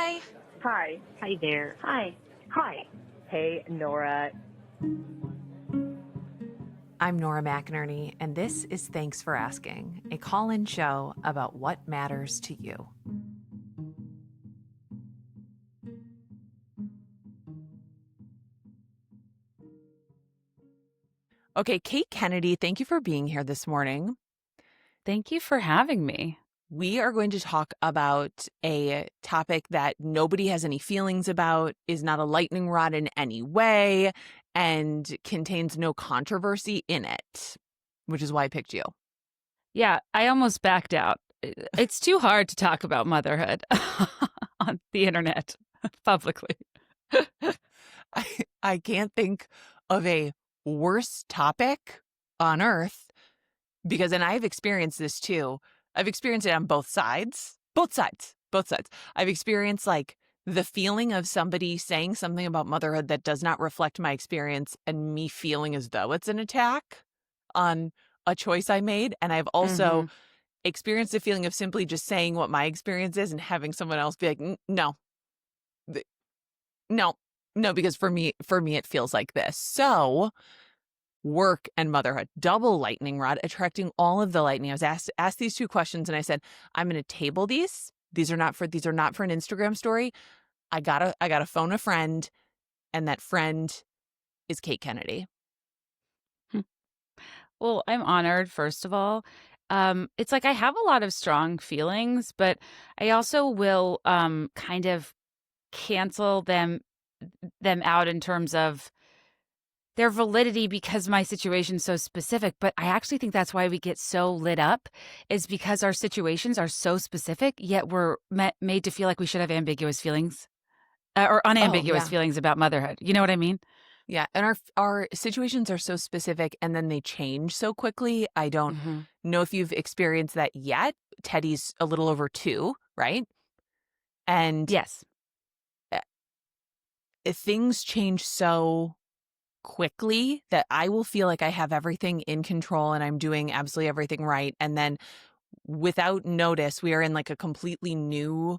Hi. Hi. Hi there. Hi. Hi. Hey, Nora. I'm Nora McInerny, and this is Thanks for Asking, a call-in show about what matters to you. Okay, Kate Kennedy, thank you for being here this morning. Thank you for having me. We are going to talk about a topic that nobody has any feelings about, is not a lightning rod in any way, and contains no controversy in it, which is why I picked you. Yeah, I almost backed out. It's too hard to talk about motherhood on the internet publicly. I can't think of a worse topic on earth because, and I've experienced this too. I've experienced it on both sides. I've experienced like the feeling of somebody saying something about motherhood that does not reflect my experience and me feeling as though it's an attack on a choice I made. And I've also experienced the feeling of simply just saying what my experience is and having someone else be like, no, no, because for me, it feels like this. So work and motherhood, double lightning rod, attracting all of the lightning. I was asked these two questions and I said, I'm going to table these. These are not for an Instagram story. I gotta phone a friend, and that friend is Kate Kennedy. Well, I'm honored, first of all. It's like I have a lot of strong feelings, but I also will kind of cancel them out in terms of their validity because my situation's so specific. But I actually think that's why we get so lit up, is because our situations are so specific, yet we're made to feel like we should have ambiguous feelings or unambiguous feelings about motherhood. You know what I mean? Yeah, and our situations are so specific and then they change so quickly. I don't know if you've experienced that yet. Teddy's a little over 2, right? And yes, things change so quickly that I will feel like I have everything in control and I'm doing absolutely everything right. And then without notice, we are in like a completely new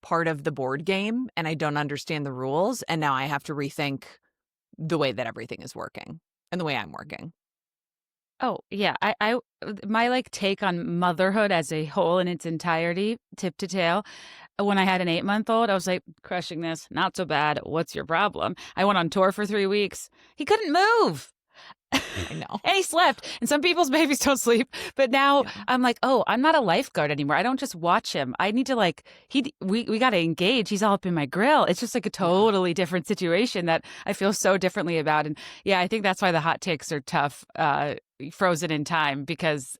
part of the board game and I don't understand the rules. And now I have to rethink the way that everything is working and the way I'm working. Oh, yeah. I my like take on motherhood as a whole in its entirety, tip to tail. When I had an 8-month-old, I was like, crushing this, not so bad. What's your problem? I went on tour for 3 weeks. He couldn't move. I know. And he slept. And some people's babies don't sleep. But now I'm like, oh, I'm not a lifeguard anymore. I don't just watch him. I need to like, we got to engage. He's all up in my grill. It's just like a totally different situation that I feel so differently about. And yeah, I think that's why the hot takes are tough, frozen in time, because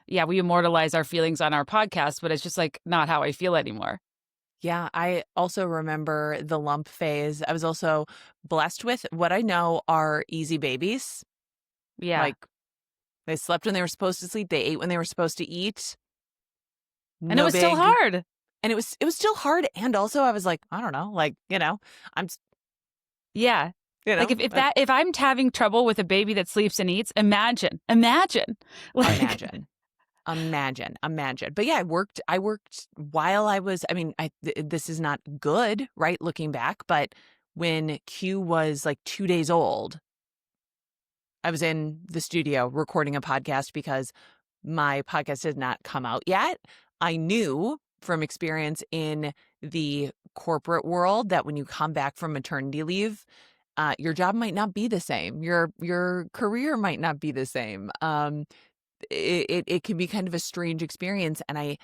yeah, we immortalize our feelings on our podcast, but it's just like not how I feel anymore. Yeah, I also remember the lump phase. I was also blessed with what I know are easy babies. Yeah. Like they slept when they were supposed to sleep. They ate when they were supposed to eat. And it was still hard. And it was still hard. And also I was like, I don't know, like, I'm. Yeah. Like if I'm having trouble with a baby that sleeps and eats, imagine. Like, Imagine. But yeah, I worked while I was, this is not good, right? Looking back, but when Q was like 2 days old, I was in the studio recording a podcast because my podcast had not come out yet. I knew from experience in the corporate world that when you come back from maternity leave, your job might not be the same. Your career might not be the same. It can be kind of a strange experience. And I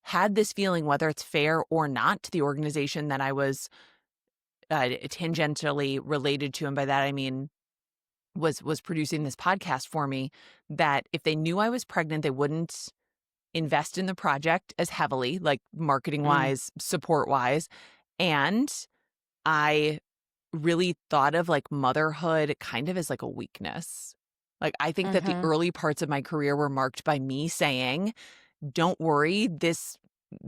had this feeling, whether it's fair or not, to the organization that I was tangentially related to. And by that, I mean, was producing this podcast for me, that if they knew I was pregnant, they wouldn't invest in the project as heavily, like marketing wise, support wise. And I really thought of like motherhood kind of as like a weakness. Like, I think that the early parts of my career were marked by me saying, don't worry, this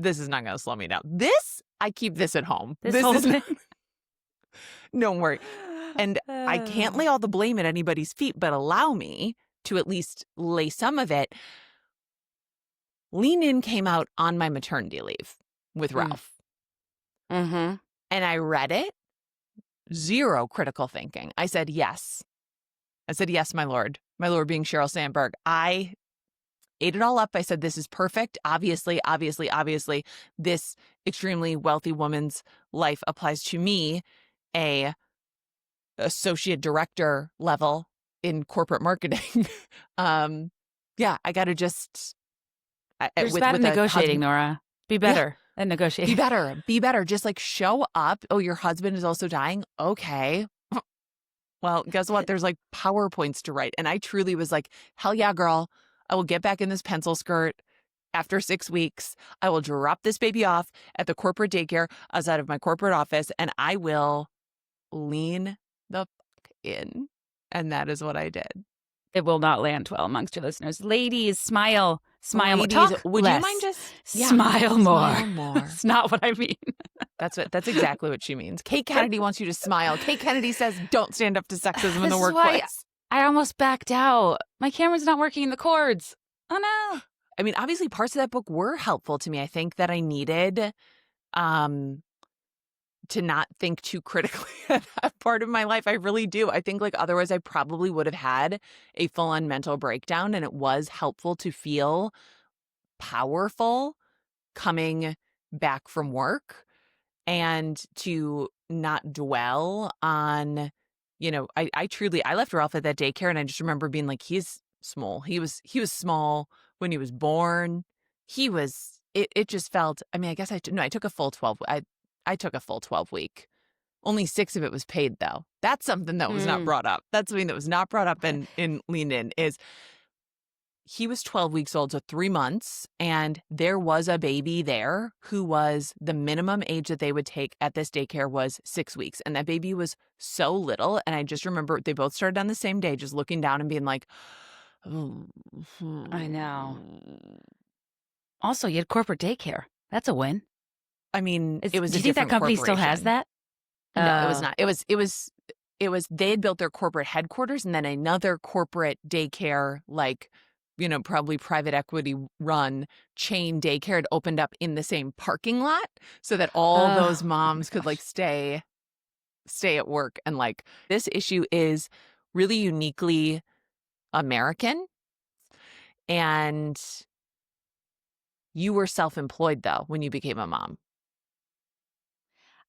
is not going to slow me down. I keep this at home. This whole thing. Don't worry. And I can't lay all the blame at anybody's feet, but allow me to at least lay some of it. Lean In came out on my maternity leave with Ralph. And I read it, zero critical thinking. I said, yes. I said, yes, my lord being Sheryl Sandberg. I ate it all up. I said, this is perfect. Obviously, this extremely wealthy woman's life applies to me, a associate director level in corporate marketing. Yeah, I got to just You're just bad at with a negotiating, husband. Nora. Be Yeah, better at negotiating. be better. Just like show up. Oh, your husband is also dying. Okay. Well, guess what? There's like PowerPoints to write. And I truly was like, hell yeah, girl. I will get back in this pencil skirt after 6 weeks. I will drop this baby off at the corporate daycare outside of my corporate office and I will lean the fuck in. And that is what I did. It will not land well amongst your listeners. Ladies, smile. Smile more. Ladies, Talk would less. you mind just smile more? Smile more. That's not what I mean. That's exactly what she means. Kate Kennedy wants you to smile. Kate Kennedy says don't stand up to sexism in the workplace. I almost backed out. My camera's not working in the cords. Oh no. I mean, obviously parts of that book were helpful to me. I think that I needed to not think too critically at that part of my life. I really do. I think like otherwise I probably would have had a full-on mental breakdown, and it was helpful to feel powerful coming back from work and to not dwell on, I truly, I left Ralph at that daycare and I just remember being like, he's small. He was small when he was born. It just felt, I mean, I guess I took a full 12. I took a full 12 week. Only 6 of it was paid though. That's something that was not brought up. That's something that was not brought up in Lean In is he was 12 weeks old, so 3 months, and there was a baby there who was the minimum age that they would take at this daycare was 6 weeks. And that baby was so little. And I just remember they both started on the same day, just looking down and being like, oh, I know. Also, you had corporate daycare. That's a win. I mean, it was do a you think that different company still has corporation. that? No, it was not. It was they had built their corporate headquarters and then another corporate daycare, like, probably private equity run chain daycare had opened up in the same parking lot so that all those moms could like stay at work. And like this issue is really uniquely American. And you were self-employed though when you became a mom.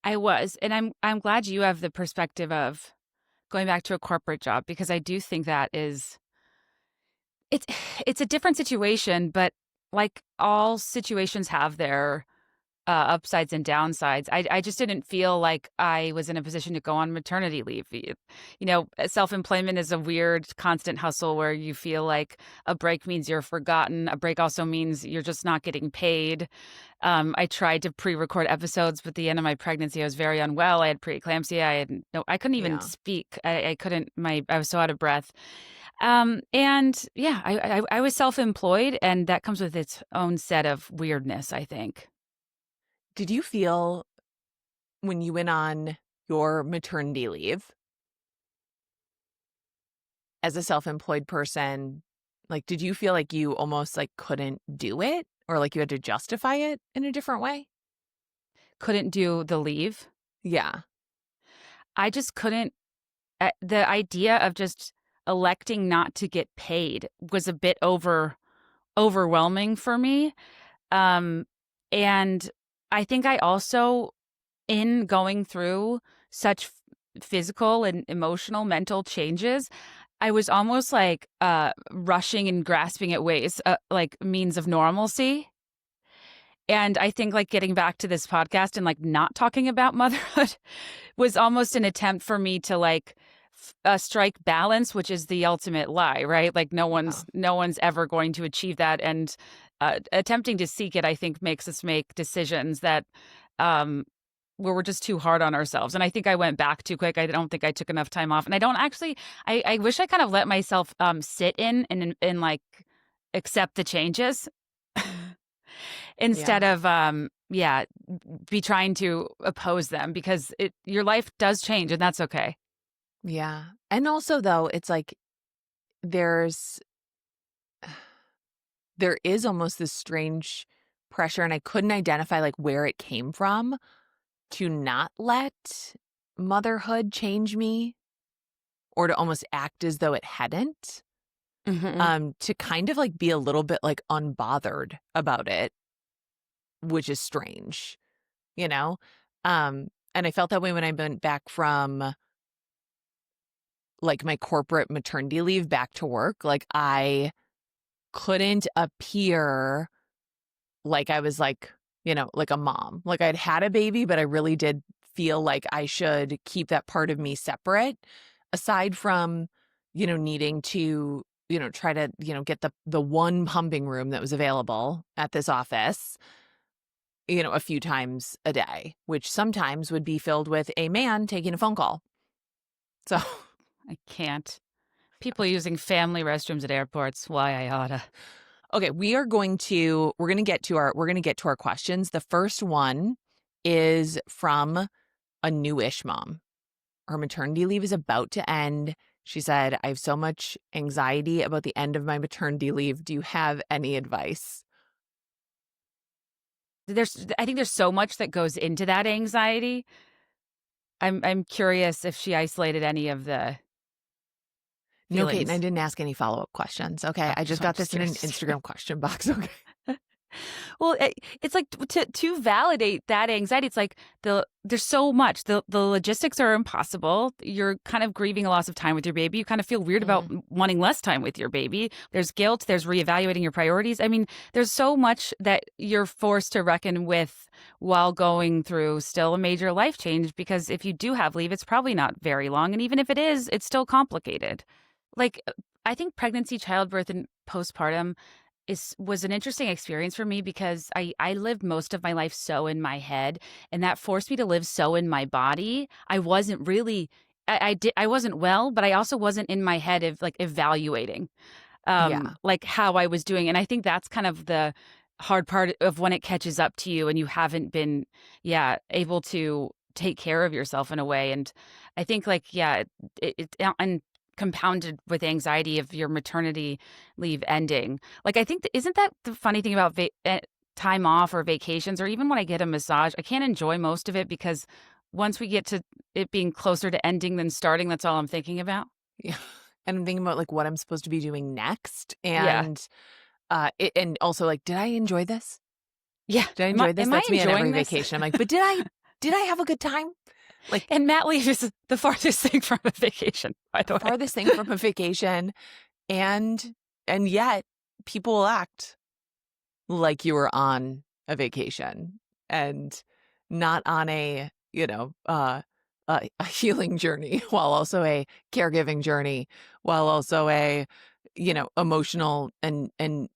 I was, and I'm glad you have the perspective of going back to a corporate job, because I do think that is it's a different situation, but like all situations have their upsides and downsides. I just didn't feel like I was in a position to go on maternity leave. Self-employment is a weird constant hustle where you feel like a break means you're forgotten. A break also means you're just not getting paid. I tried to pre-record episodes, but at the end of my pregnancy, I was very unwell. I had preeclampsia. I couldn't even speak. I couldn't. I was so out of breath. And yeah, I was self-employed, and that comes with its own set of weirdness, I think. Did you feel when you went on your maternity leave as a self-employed person, like, did you feel like you almost like couldn't do it or like you had to justify it in a different way? Couldn't do the leave. Yeah. I just couldn't. The idea of just electing not to get paid was a bit overwhelming for me. And I think I also, in going through such physical and emotional, mental changes, I was almost like rushing and grasping at ways, like means of normalcy. And I think like getting back to this podcast and like not talking about motherhood was almost an attempt for me to like strike balance, which is the ultimate lie, right? Like no one's ever going to achieve that. And attempting to seek it, I think, makes us make decisions that where we're just too hard on ourselves. And I think I went back too quick. I don't think I took enough time off. And I don't actually, I wish I kind of let myself sit in and like accept the changes instead of be trying to oppose them, because your life does change and that's okay. Yeah. And also though, it's like there is almost this strange pressure, and I couldn't identify like where it came from, to not let motherhood change me or to almost act as though it hadn't. To kind of like be a little bit like unbothered about it, which is strange, you know? And I felt that way when I went back from like my corporate maternity leave back to work. Like I couldn't appear like I was like, like a mom. Like I'd had a baby, but I really did feel like I should keep that part of me separate aside from, needing to, try to, get the one pumping room that was available at this office, a few times a day, which sometimes would be filled with a man taking a phone call. So I can't. People using family restrooms at airports. Why I oughta. okay, we're going to get to our questions. The first one is from a newish mom. Her maternity leave is about to end. She said, I have so much anxiety about the end of my maternity leave. Do you have any advice? I think there's so much that goes into that anxiety. I'm curious if she isolated any of the No, Kate, and I feelings. didn't ask any follow-up questions. Okay, I just So I'm got this in an curious. Instagram question box. Okay. Well, it's like to validate that anxiety. It's like there's so much. The logistics are impossible. You're kind of grieving a loss of time with your baby. You kind of feel weird about wanting less time with your baby. There's guilt. There's reevaluating your priorities. I mean, there's so much that you're forced to reckon with while going through still a major life change. Because if you do have leave, it's probably not very long, and even if it is, it's still complicated. Like I think pregnancy, childbirth, and postpartum was an interesting experience for me because I lived most of my life so in my head, and that forced me to live so in my body. I wasn't really I wasn't well, but I also wasn't in my head of like evaluating Yeah. like how I was doing. And I think that's kind of the hard part of when it catches up to you and you haven't been able to take care of yourself in a way. And I think like and compounded with anxiety of your maternity leave ending. Like, I think isn't that the funny thing about time off or vacations, or even when I get a massage, I can't enjoy most of it because once we get to it being closer to ending than starting, that's all I'm thinking about. Yeah. And I'm thinking about like what I'm supposed to be doing next. Yeah. And and also like, did I enjoy this? Yeah. Did I enjoy this? Am I That's me on every enjoying this? vacation. I'm like, but did I have a good time? Like And mat leave is the farthest thing from a vacation, by the way. farthest thing from a vacation. And yet people will act like you were on a vacation and not on a, a healing journey while also a caregiving journey, while also a, emotional and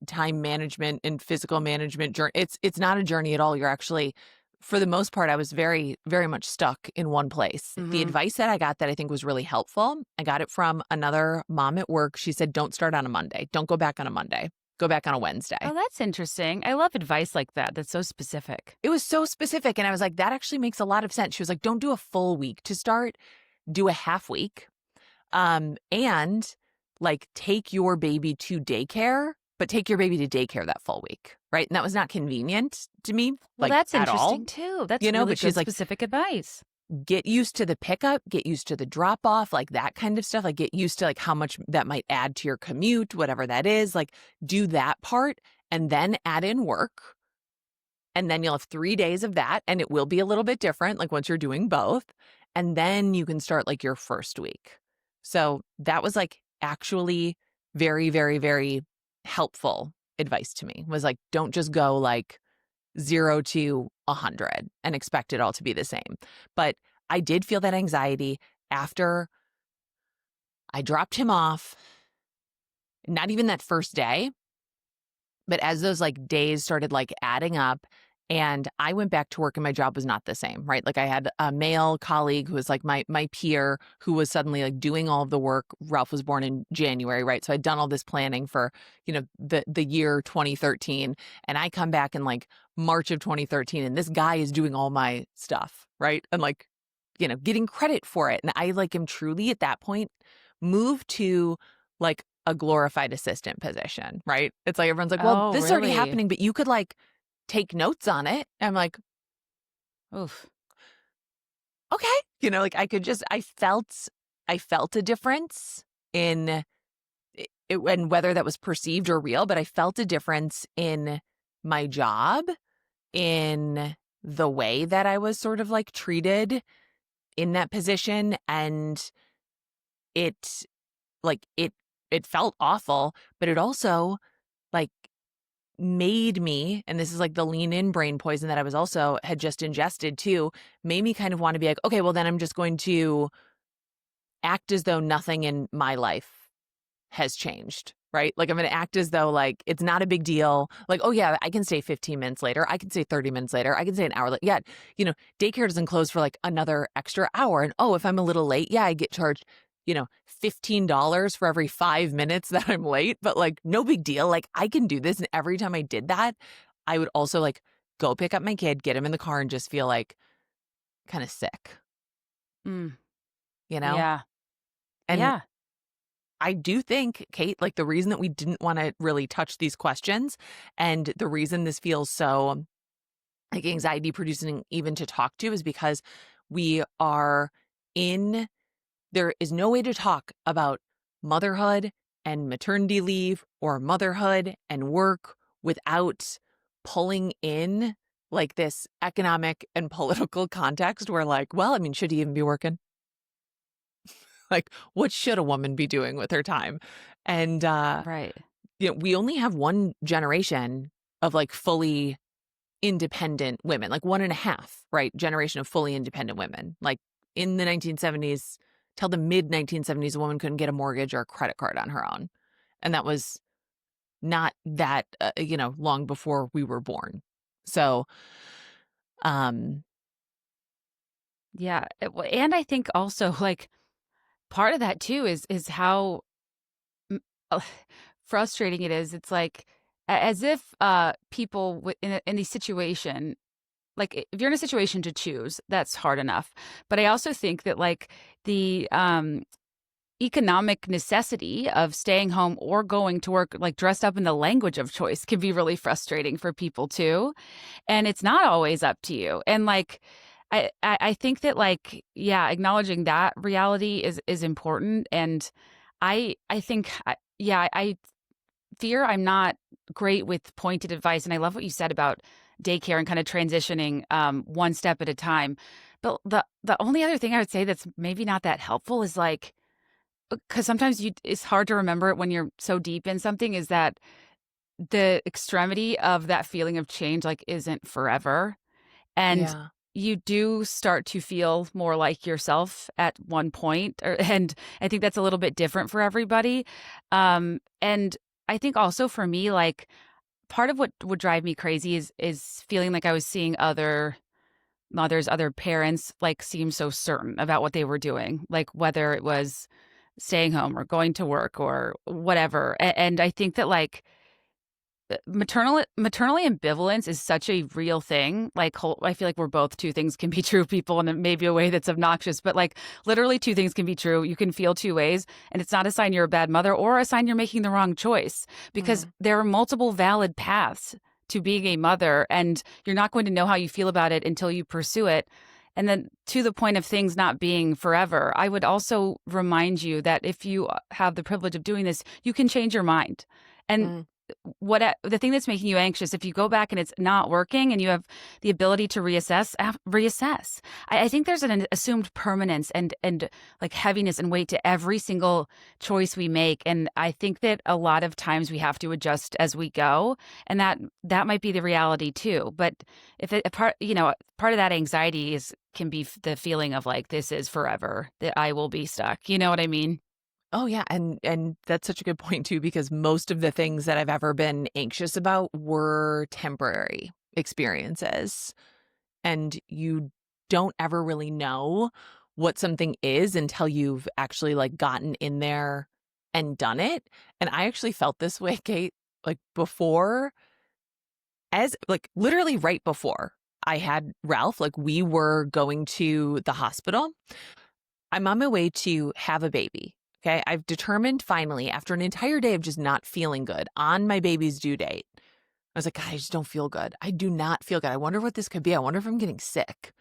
time management and physical management journey. It's not a journey at all. You're actually, for the most part, I was very, very much stuck in one place. The advice that I got that I think was really helpful, I got it from another mom at work. She said, don't start on a Monday. Don't go back on a Monday. Go back on a Wednesday. Oh, that's interesting. I love advice like that. That's so specific. It was so specific. And I was like, that actually makes a lot of sense. She was like, don't do a full week to start, do a half week. And like take your baby to daycare, but take your baby to daycare that full week. Right. And that was not convenient to me. Well, like, that's at all. interesting too. That's really but good she's like, specific advice. get used to the pickup, get used to the drop off, like that kind of stuff. Like get used to like how much that might add to your commute, whatever that is. Like do that part and then add in work. And then you'll have 3 days of that. And it will be a little bit different, like once you're doing both. And then you can start like your first week. So that was like actually very, very, very helpful advice to me, was like, don't just go like 0 to 100 and expect it all to be the same. But I did feel that anxiety after I dropped him off, not even that first day, but as those like days started like adding up and I went back to work and my job was not the same, right? Like I had a male colleague who was like my peer who was suddenly like doing all of the work. Ralph was born in January, right? So I'd done all this planning for, the year 2013. And I come back in like March of 2013 and this guy is doing all my stuff, right? And like, getting credit for it. And I like am truly at that point moved to like a glorified assistant position, right? It's like everyone's like, well, Oh, this is already really? happening, but you could like take notes on it. I'm like, Oof. okay, like I felt a difference in it, and whether that was perceived or real, but I felt a difference in my job, in the way that I was sort of like treated in that position. And it like it felt awful, but it also like made me, and this is like the lean in brain poison that I was also had just ingested too, made me kind of want to be like, okay, well then I'm just going to act as though nothing in my life has changed, right? Like I'm going to act as though like it's not a big deal. Like, oh yeah, I can stay 15 minutes later. I can stay 30 minutes later. I can stay an hour later. Yeah, daycare doesn't close for like another extra hour. And oh, if I'm a little late, yeah, I get charged, $15 for every 5 minutes that I'm late. But like, no big deal. Like I can do this. And every time I did that, I would also like go pick up my kid, get him in the car, and just feel like kind of sick, Mm, you know? yeah. And Yeah. I do think, Kate, like the reason that we didn't want to really touch these questions and the reason this feels so like anxiety producing even to talk to is because we are there is no way to talk about motherhood and maternity leave or motherhood and work without pulling in like this economic and political context where like, well, I mean, should he even be working? Like, what should a woman be doing with her time? And Right. we only have one generation of like fully independent women, like one and a half, right? Generation of fully independent women. Like in the 1970s, till the mid 1970s, a woman couldn't get a mortgage or a credit card on her own. And that was not that, long before we were born. So, um, Yeah. And I think also like part of that too is how m- uh, frustrating it is. It's like as if people in the situation, like if you're in a situation to choose, that's hard enough. But I also think that like the economic necessity of staying home or going to work like dressed up in the language of choice can be really frustrating for people too, and it's not always up to you. And like I think that like yeah, acknowledging that reality is important. And I think yeah, I fear I'm not great with pointed advice. And I love what you said about daycare and kind of transitioning one step at a time. But the only other thing I would say that's maybe not that helpful is like, because sometimes it's hard to remember it when you're so deep in something, is that the extremity of that feeling of change like isn't forever. And yeah, you do start to feel more like yourself at one point, and I think that's a little bit different for everybody. And I think also for me, like part of what would drive me crazy is feeling like I was seeing other mothers, other parents like seem so certain about what they were doing, like whether it was staying home or going to work or whatever. And I think that like maternal ambivalence is such a real thing. Like I feel like we're both two things can be true people in maybe a way that's obnoxious, but like literally two things can be true. You can feel two ways, and it's not a sign you're a bad mother or a sign you're making the wrong choice, because mm, there are multiple valid paths to being a mother, and you're not going to know how you feel about it until you pursue it. And then to the point of things not being forever, I would also remind you that if you have the privilege of doing this, you can change your mind. And mm, the thing that's making you anxious, if you go back and it's not working and you have the ability to reassess. I think there's an assumed permanence and like heaviness and weight to every single choice we make, and I think that a lot of times we have to adjust as we go, and that might be the reality too. But if a part of that anxiety is can be the feeling of like this is forever, that I will be stuck, you know what I mean? oh yeah, and that's such a good point too, because most of the things that I've ever been anxious about were temporary experiences. And you don't ever really know what something is until you've actually like gotten in there and done it. And I actually felt this way, Kate, like before, as like literally right before I had Ralph, like we were going to the hospital. I'm on my way to have a baby. Okay. I've determined finally, after an entire day of just not feeling good on my baby's due date, I was like, God, I just don't feel good. I do not feel good. I wonder what this could be. I wonder if I'm getting sick.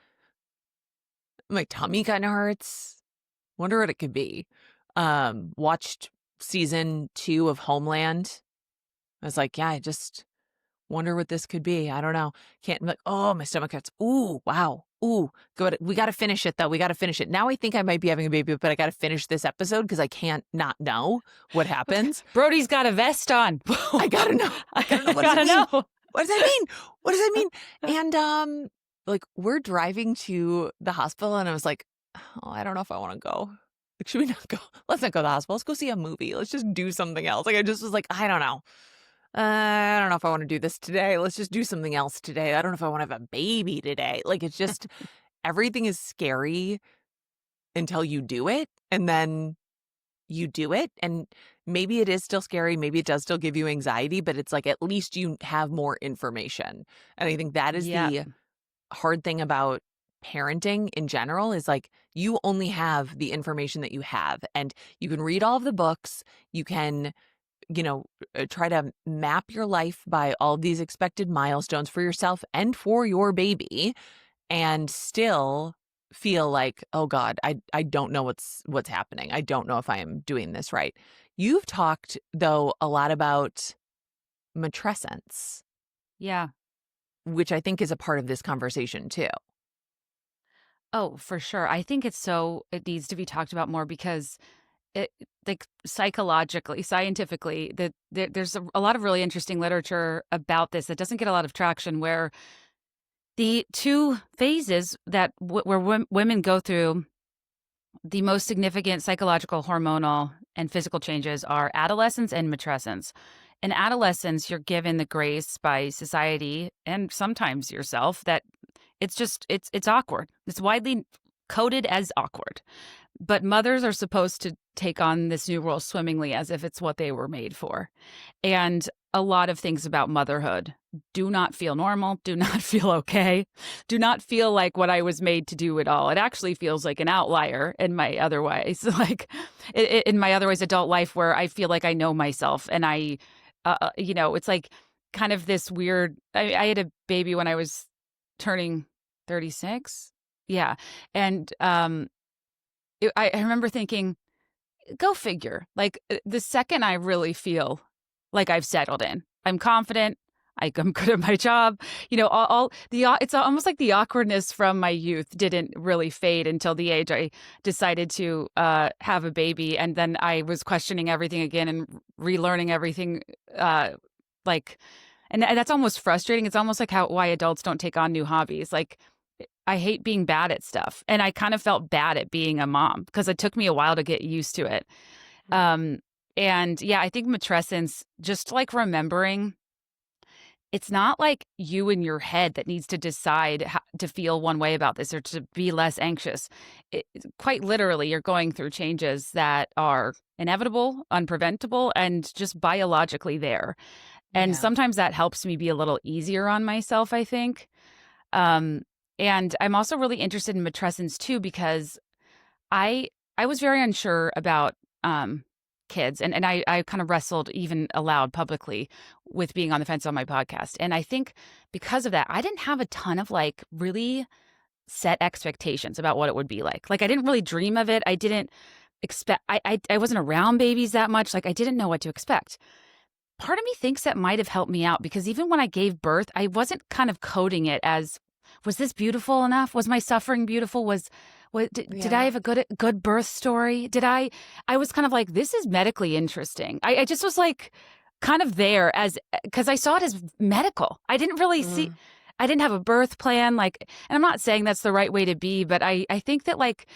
My tummy kind of hurts. Wonder what it could be. Watched season 2 of Homeland. I was like, yeah, I just wonder what this could be. I don't know. Can't like, oh, my stomach hurts. Ooh, wow. Ooh, good. We got to finish it though. We got to finish it. Now I think I might be having a baby, but I got to finish this episode because I can't not know what happens. Brody's got a vest on. I gotta know. I gotta know. What does gotta it mean? know. What does that mean? What does that mean? And like we're driving to the hospital, and I was like, oh, I don't know if I want to go. Like, should we not go? Let's not go to the hospital. Let's go see a movie. Let's just do something else. Like I just was like, I don't know. I don't know if I want to do this today. Let's just do something else today. I don't know if I want to have a baby today. Like it's just everything is scary until you do it, and then you do it, and maybe it is still scary, maybe it does still give you anxiety, but it's like at least you have more information. And I think that is the hard thing about parenting in general is like you only have the information that you have, and you can read all of the books, you can try to map your life by all of these expected milestones for yourself and for your baby, and still feel like, oh God, I don't know what's happening. I don't know if I am doing this right. You've talked though a lot about matrescence. Yeah. Which I think is a part of this conversation too. Oh, for sure. I think it needs to be talked about more because it, like psychologically, scientifically, there's a lot of really interesting literature about this that doesn't get a lot of traction, where the two phases that where women go through the most significant psychological, hormonal, and physical changes are adolescence and matrescence. In adolescence, you're given the grace by society and sometimes yourself that it's awkward. It's widely coded as awkward. But mothers are supposed to take on this new role swimmingly as if it's what they were made for. And a lot of things about motherhood do not feel normal, do not feel okay, do not feel like what I was made to do at all. It actually feels like an outlier in my otherwise, like in my otherwise adult life where I feel like I know myself and it's like kind of this weird, I had a baby when I was turning 36. Yeah. And I remember thinking, go figure. Like the second I really feel like I've settled in, I'm confident, I'm good at my job. It's almost like the awkwardness from my youth didn't really fade until the age I decided to have a baby, and then I was questioning everything again and relearning everything. And that's almost frustrating. It's almost like why adults don't take on new hobbies. Like I hate being bad at stuff, and I kind of felt bad at being a mom because it took me a while to get used to it. And yeah, I think matrescence, just like remembering, it's not like you in your head that needs to decide how to feel one way about this or to be less anxious. Quite literally, you're going through changes that are inevitable, unpreventable, and just biologically there. And sometimes that helps me be a little easier on myself, I think. And I'm also really interested in matrescence too, because I was very unsure about kids, and I kind of wrestled even aloud publicly with being on the fence on my podcast. And I think because of that, I didn't have a ton of like really set expectations about what it would be like. Like I didn't really dream of it. I didn't expect, I wasn't around babies that much. Like I didn't know what to expect. Part of me thinks that might have helped me out because even when I gave birth, I wasn't kind of coding it as, was this beautiful enough? Was my suffering beautiful? Did I have a good birth story? I was kind of like, this is medically interesting. I just was like kind of there because I saw it as medical. I didn't really see, I didn't have a birth plan. Like, and I'm not saying that's the right way to be, but I think that like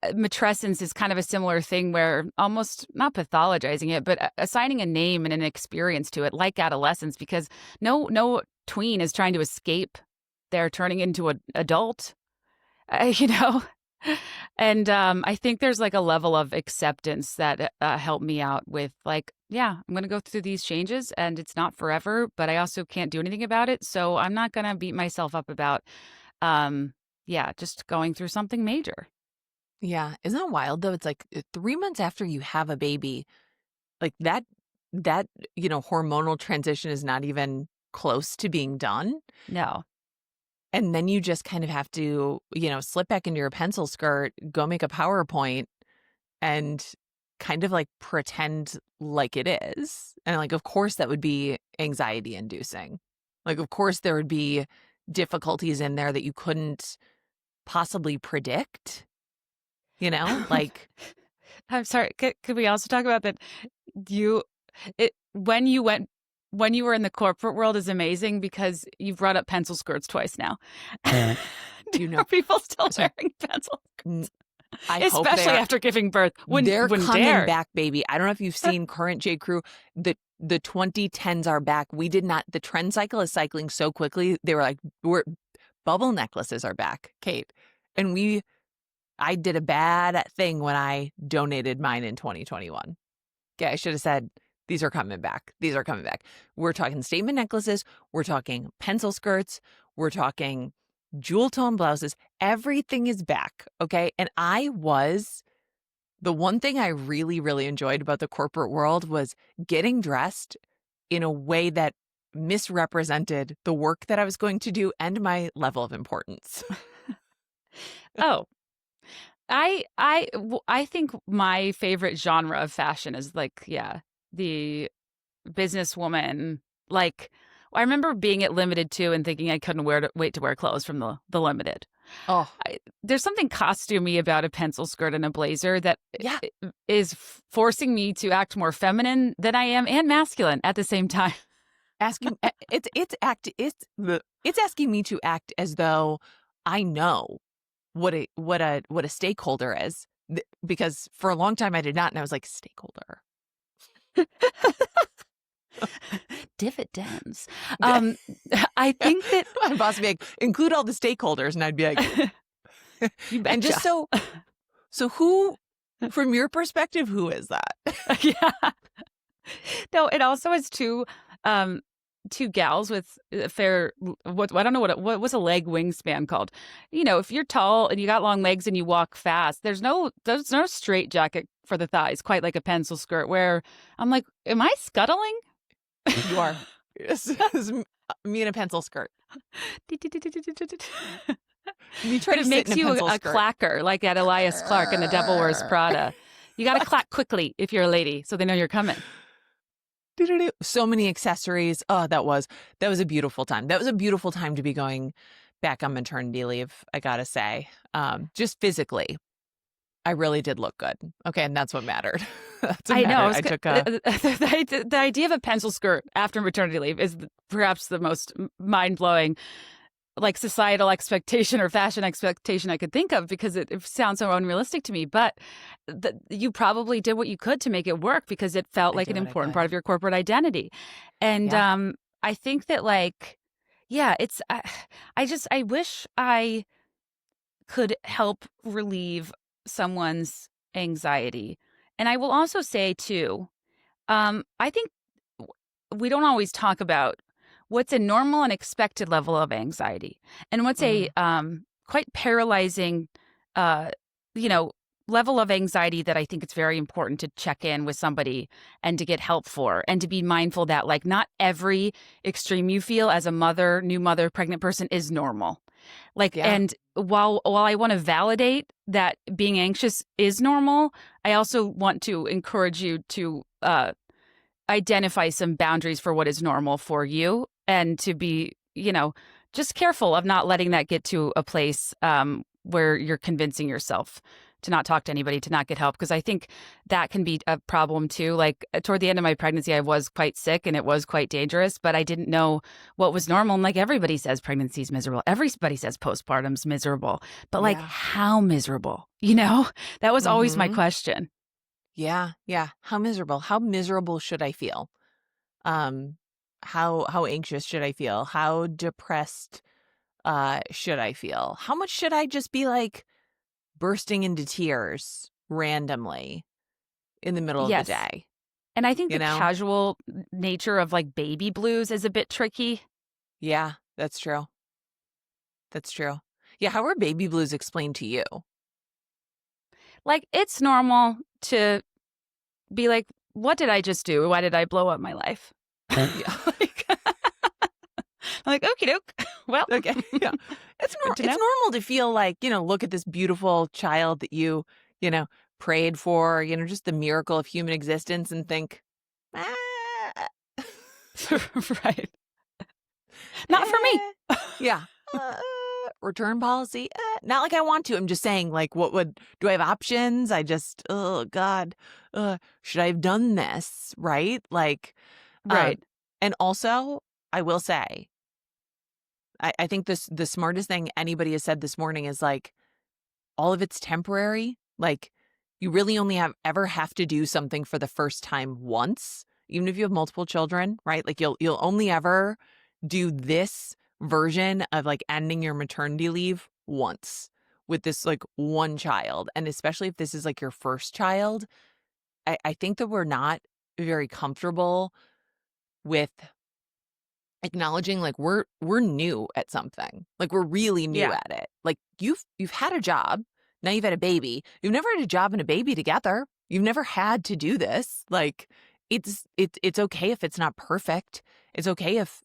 matrescence is kind of a similar thing where almost not pathologizing it, but assigning a name and an experience to it like adolescence, because no tween is trying to escape their turning into an adult, And I think there's like a level of acceptance that helped me out with like, yeah, I'm going to go through these changes and it's not forever, but I also can't do anything about it. So I'm not going to beat myself up about, just going through something major. Yeah. Isn't that wild though? It's like 3 months after you have a baby, like that, hormonal transition is not even close to being done. No. And then you just kind of have to, slip back into your pencil skirt, go make a PowerPoint and kind of like pretend like it is. And like, of course, that would be anxiety inducing. Like, of course, there would be difficulties in there that you couldn't possibly predict, like. I'm sorry. Could we also talk about that? You, when you were in the corporate world is amazing because you've brought up pencil skirts twice now. Are people still wearing pencil skirts? I hope especially after giving birth. They're when coming dared. back, baby. I don't know if you've seen current J. Crew. The 2010s are back. We did not. The trend cycle is cycling so quickly. They were like, bubble necklaces are back, Kate. And I did a bad thing when I donated mine in 2021. Okay, I should have said, these are coming back. These are coming back. We're talking statement necklaces. We're talking pencil skirts. We're talking jewel tone blouses. Everything is back. Okay. And the one thing I really, really enjoyed about the corporate world was getting dressed in a way that misrepresented the work that I was going to do and my level of importance. Oh, I think my favorite genre of fashion is like, the businesswoman. Like, I remember being at Limited too and thinking I couldn't wait to wear clothes from the Limited. Oh, there's something costumey about a pencil skirt and a blazer that is forcing me to act more feminine than I am and masculine at the same time. It's asking me to act as though I know what a stakeholder is, because for a long time I did not, and I was like, stakeholder. Dividends. I think that my boss would be like, include all the stakeholders, and I'd be like, you betcha. And just so who, from your perspective, who is that? Yeah. No, it also is two gals with fair. I don't know what was a leg wingspan called. If you're tall and you got long legs and you walk fast, there's no straight jacket for the thighs, quite like a pencil skirt. Where I'm like, am I scuttling? You are. This is me in a pencil skirt. You try to it makes you a clacker, like at Elias Clark in The Devil Wears Prada. You got to clack quickly if you're a lady, so they know you're coming. So many accessories. Oh, that was a beautiful time. That was a beautiful time to be going back on maternity leave, I gotta say. Just physically, I really did look good. Okay, and that's what mattered. I know. The idea of a pencil skirt after maternity leave is perhaps the most mind-blowing, like, societal expectation or fashion expectation I could think of, because it sounds so unrealistic to me. But you probably did what you could to make it work because it felt like an important part of your corporate identity. And I think that, like, it's I wish I could help relieve someone's anxiety. And I will also say too, I think we don't always talk about what's a normal and expected level of anxiety and what's a quite paralyzing, level of anxiety that I think it's very important to check in with somebody and to get help for, and to be mindful that, like, not every extreme you feel as a mother, new mother, pregnant person is normal. Like, and while I want to validate that being anxious is normal, I also want to encourage you to identify some boundaries for what is normal for you, and to be, just careful of not letting that get to a place where you're convincing yourself to not talk to anybody, to not get help. Because I think that can be a problem too. Like, toward the end of my pregnancy, I was quite sick and it was quite dangerous, but I didn't know what was normal. And like, everybody says pregnancy's miserable. Everybody says postpartum's miserable. But like, how miserable? That was always my question. Yeah. How miserable? How miserable should I feel? How anxious should I feel? How depressed should I feel? How much should I just be like bursting into tears randomly in the middle of the day? And I think the casual nature of like baby blues is a bit tricky. Yeah, that's true. Yeah, how are baby blues explained to you? Like, it's normal to be like, what did I just do? Why did I blow up my life? Yeah. I'm like, okie doke. Well, Okay. Yeah. good to It's know. normal to feel like, look at this beautiful child that you know, prayed for, just the miracle of human existence and think, ah, Right. Not for me. eh, yeah. Return policy. Not like I want to. I'm just saying, like, do I have options? Oh God, should I have done this? Right? Like, Right. and also, I will say, I think the smartest thing anybody has said this morning is like, all of it's temporary. Like, you really only ever have to do something for the first time once, even if you have multiple children, right? Like, you'll only ever do this version of like ending your maternity leave once with this like one child. And especially if this is like your first child, I think that we're not very comfortable with acknowledging like we're new at something. Like, we're really new Yeah. at it. Like, you've had a job, now you've had a baby. You've never had a job and a baby together. You've never had to do this. Like, it's okay if it's not perfect. It's okay if,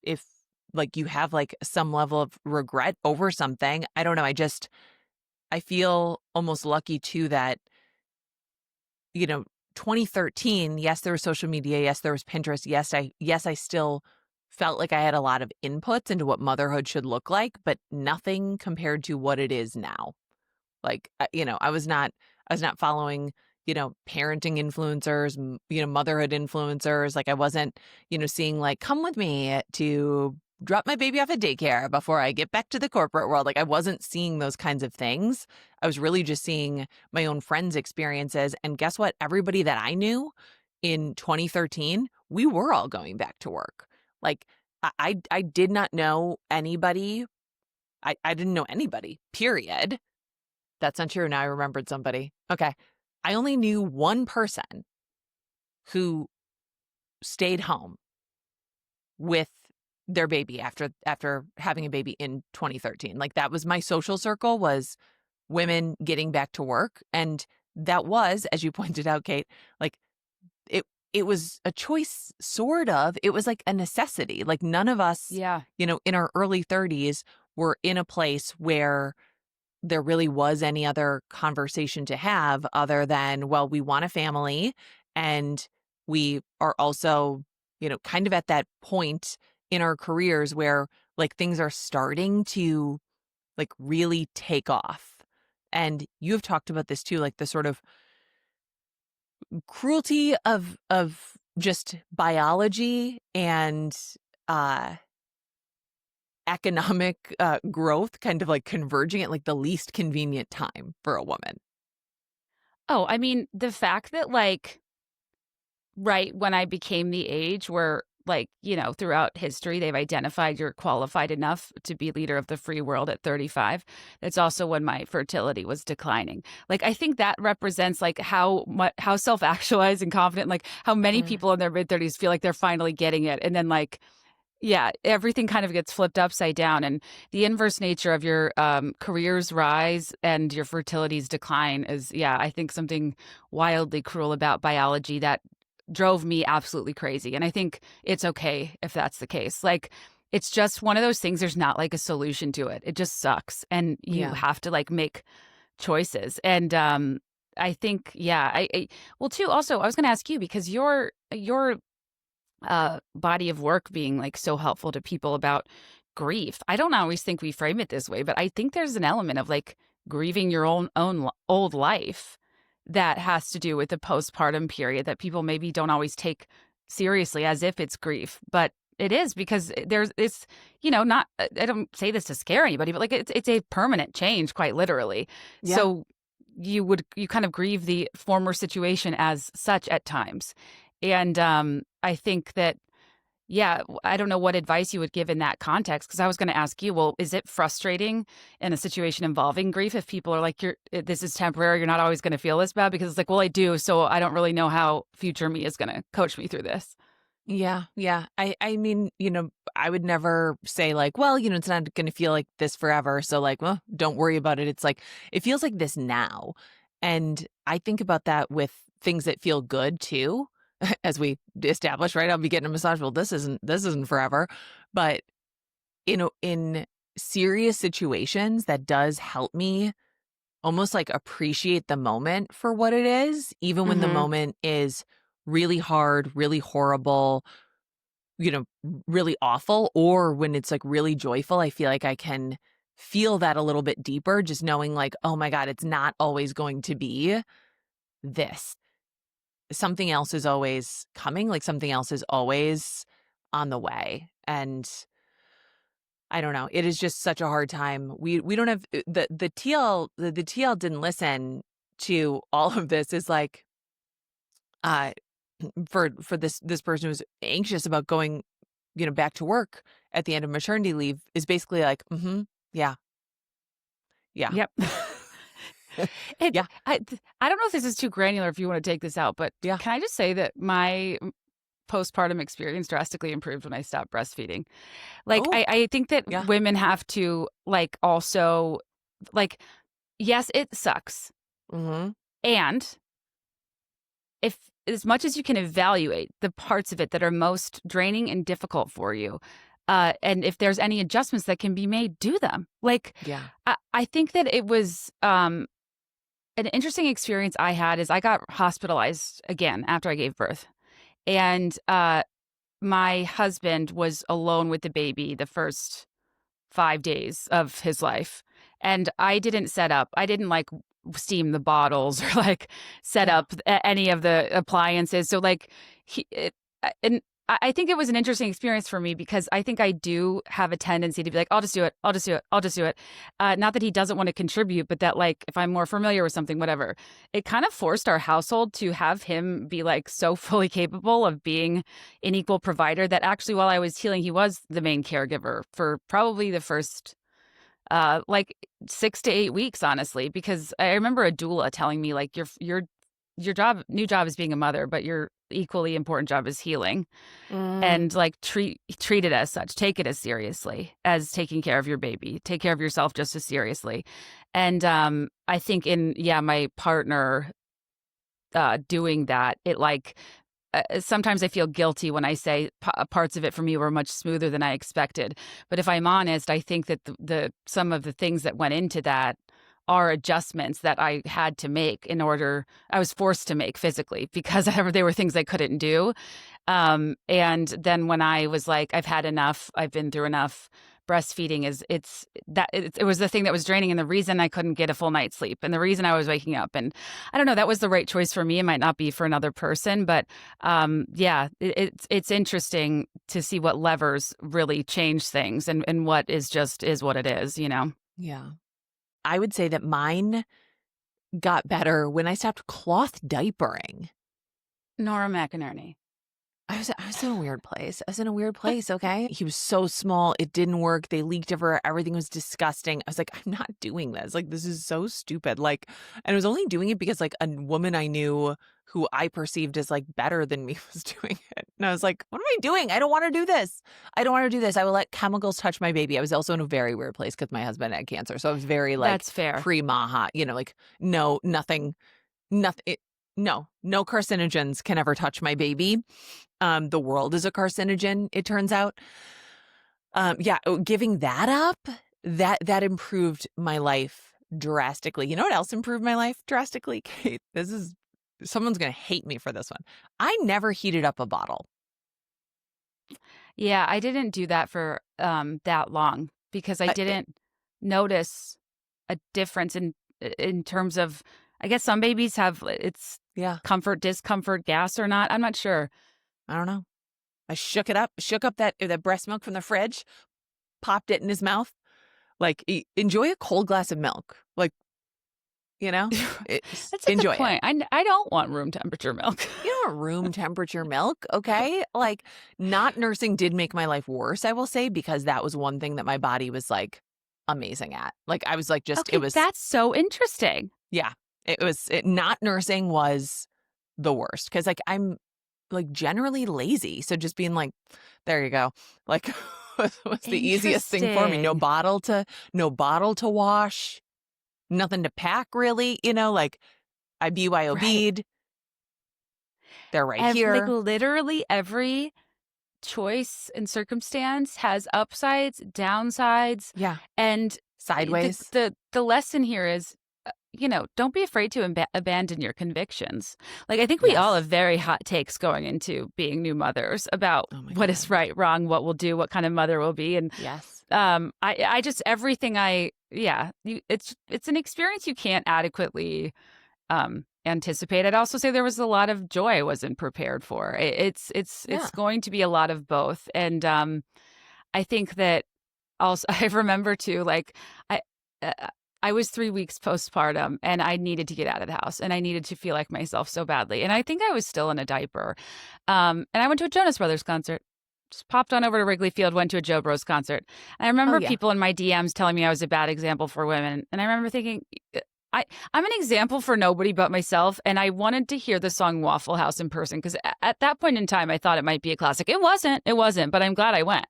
if like you have like some level of regret over something. I don't know. I feel almost lucky too that, you know, 2013, yes, there was social media. Yes, there was Pinterest. Yes, I still felt like I had a lot of inputs into what motherhood should look like, but nothing compared to what it is now. Like, I was not following, parenting influencers, motherhood influencers. Like, I wasn't, seeing like, come with me to drop my baby off at daycare before I get back to the corporate world. Like, I wasn't seeing those kinds of things. I was really just seeing my own friends' experiences. And guess what? Everybody that I knew in 2013, we were all going back to work. Like, I did not know anybody. I didn't know anybody, period. That's not true. Now I remembered somebody. Okay. I only knew one person who stayed home with their baby after having a baby in 2013. Like, that was my social circle, was women getting back to work. And that was, as you pointed out, Kate, like, it was a choice, sort of. It was like a necessity. Like, none of us, Yeah. in our early 30s were in a place where there really was any other conversation to have other than, well, we want a family, and we are also, kind of at that point in our careers where like things are starting to like really take off. And you've talked about this too, like the sort of cruelty of just biology and uh economic growth kind of like converging at like the least convenient time for a woman. Oh, I mean, the fact that, like, right when I became the age where, like, throughout history, they've identified you're qualified enough to be leader of the free world at 35. That's also when my fertility was declining. Like, I think that represents like how self-actualized and confident, like how many Mm. people in their mid-30s feel like they're finally getting it. And then, like, yeah, everything kind of gets flipped upside down, and the inverse nature of your career's rise and your fertility's decline is, yeah, I think something wildly cruel about biology that drove me absolutely crazy. And I think it's okay if that's the case. Like, it's just one of those things. There's not like a solution to it. It just sucks, and you Yeah. have to like make choices. And I think, yeah, well, too. Also, I was going to ask you, because your body of work being like so helpful to people about grief. I don't always think we frame it this way, but I think there's an element of like grieving your own old life that has to do with the postpartum period that people maybe don't always take seriously as if it's grief, but it is, because it's not, I don't say this to scare anybody, but like it's a permanent change, quite literally. Yeah. So you kind of grieve the former situation as such at times. And I think that, yeah, I don't know what advice you would give in that context, because I was going to ask you, well, is it frustrating in a situation involving grief if people are like, this is temporary, you're not always going to feel this bad? Because it's like, well, I do, so I don't really know how future me is going to coach me through this. Yeah. Yeah. I mean, I would never say like, well, it's not going to feel like this forever. So like, well, don't worry about it. It's like, it feels like this now. And I think about that with things that feel good too, as we established, right? I'll be getting a massage. Well, this isn't forever. But in serious situations, that does help me almost like appreciate the moment for what it is, even when the Mhm. moment is really hard, really horrible, really awful, or when it's like really joyful. I feel like I can feel that a little bit deeper, just knowing like, oh my God, it's not always going to be this. Something else is always coming, like something else is always on the way. And I don't know. It is just such a hard time. We don't have the TL didn't listen to all of this. Is like uh for this person who's anxious about going, back to work at the end of maternity leave, is basically like, yeah, yeah, Yep. It yeah, I don't know if this is too granular if you want to take this out, but yeah. can I just say that my postpartum experience drastically improved when I stopped breastfeeding? Like, Oh, I think that yeah. women have to, like, also, like, yes, it sucks. Mm-hmm. And if as much as you can evaluate the parts of it that are most draining and difficult for you, and if there's any adjustments that can be made, do them. Like, Yeah. I think that it was an interesting experience I had is I got hospitalized again after I gave birth. And my husband was alone with the baby the first 5 days of his life. And I didn't like steam the bottles or like set Yeah. up any of the appliances. So like and I think it was an interesting experience for me because I think I do have a tendency to be like, I'll just do it. I'll just do it. I'll just do it. Not that he doesn't want to contribute, but that like if I'm more familiar with something, whatever. It kind of forced our household to have him be like so fully capable of being an equal provider that actually while I was healing, he was the main caregiver for probably the first like 6 to 8 weeks, honestly, because I remember a doula telling me like your new job is being a mother, but your equally important job is healing, Mm, and like treat it as such, take it as seriously as taking care of your baby, take care of yourself just as seriously. And I think in my partner doing that, it like sometimes I feel guilty when I say parts of it for me were much smoother than I expected. But if I'm honest, I think that the some of the things that went into that are adjustments that I had to make I was forced to make physically because they were things I couldn't do. And then when I was like, I've had enough, I've been through enough. Breastfeeding it was the thing that was draining, and the reason I couldn't get a full night's sleep, and the reason I was waking up. And I don't know, that was the right choice for me. It might not be for another person, but it's interesting to see what levers really change things, and what is what it is, you know. yeah. I would say that mine got better when I stopped cloth diapering. Nora McInerny. I was in a weird place. I was in a weird place, okay? He was so small, it didn't work. They leaked everywhere. Everything was disgusting. I was like, I'm not doing this. Like, this is so stupid. Like, and I was only doing it because like a woman I knew who I perceived as like better than me was doing it. And I was like, what am I doing? I don't want to do this. I don't want to do this. I will let chemicals touch my baby. I was also in a very weird place because my husband had cancer. So I was very like That's fair. pre-Maha, like no, nothing. No carcinogens can ever touch my baby. The world is a carcinogen, it turns out. Giving that up, that improved my life drastically. You know what else improved my life drastically, Kate? Someone's going to hate me for this one. I never heated up a bottle. Yeah, I didn't do that for that long because I didn't notice a difference in terms of, I guess some babies have it's Yeah, comfort, discomfort, gas or not. I'm not sure. I don't know. I shook up that breast milk from the fridge, popped it in his mouth. Like, enjoy a cold glass of milk. Like, That's a good enjoy it. point. I don't want room temperature milk. You don't want room temperature milk, okay? Like, not nursing did make my life worse, I will say, because that was one thing that my body was like amazing at. Like, I was like, it Okay, was, that's so interesting. yeah, not nursing was the worst because like I'm like generally lazy. So just being like, there you go, like, was the easiest thing for me. Interesting. No bottle to wash, nothing to pack really, like I Right. BYOB'd. They're right Like here. literally every choice and circumstance has upsides, downsides, Yeah. and Sideways. the lesson here is, don't be afraid to abandon your convictions. Like, I think we all Yes. have very hot takes going into being new mothers about Oh my what is God. right, wrong, what we'll do, what kind of mother we'll be, and Yes. I just everything it's an experience you can't adequately anticipate. I'd also say there was a lot of joy I wasn't prepared for. It's Yeah. going to be a lot of both, and I think that also I remember too, like I. Uh, I was 3 weeks postpartum and I needed to get out of the house and I needed to feel like myself so badly. And I think I was still in a diaper. And I went to a Jonas Brothers concert. Just popped on over to Wrigley Field, went to a Joe Bros concert. And I Oh remember yeah. people in my DMs telling me I was a bad example for women. And I remember thinking, I'm an example for nobody but myself. And I wanted to hear the song Waffle House in person because at that point in time, I thought it might be a classic. It wasn't, but I'm glad I went.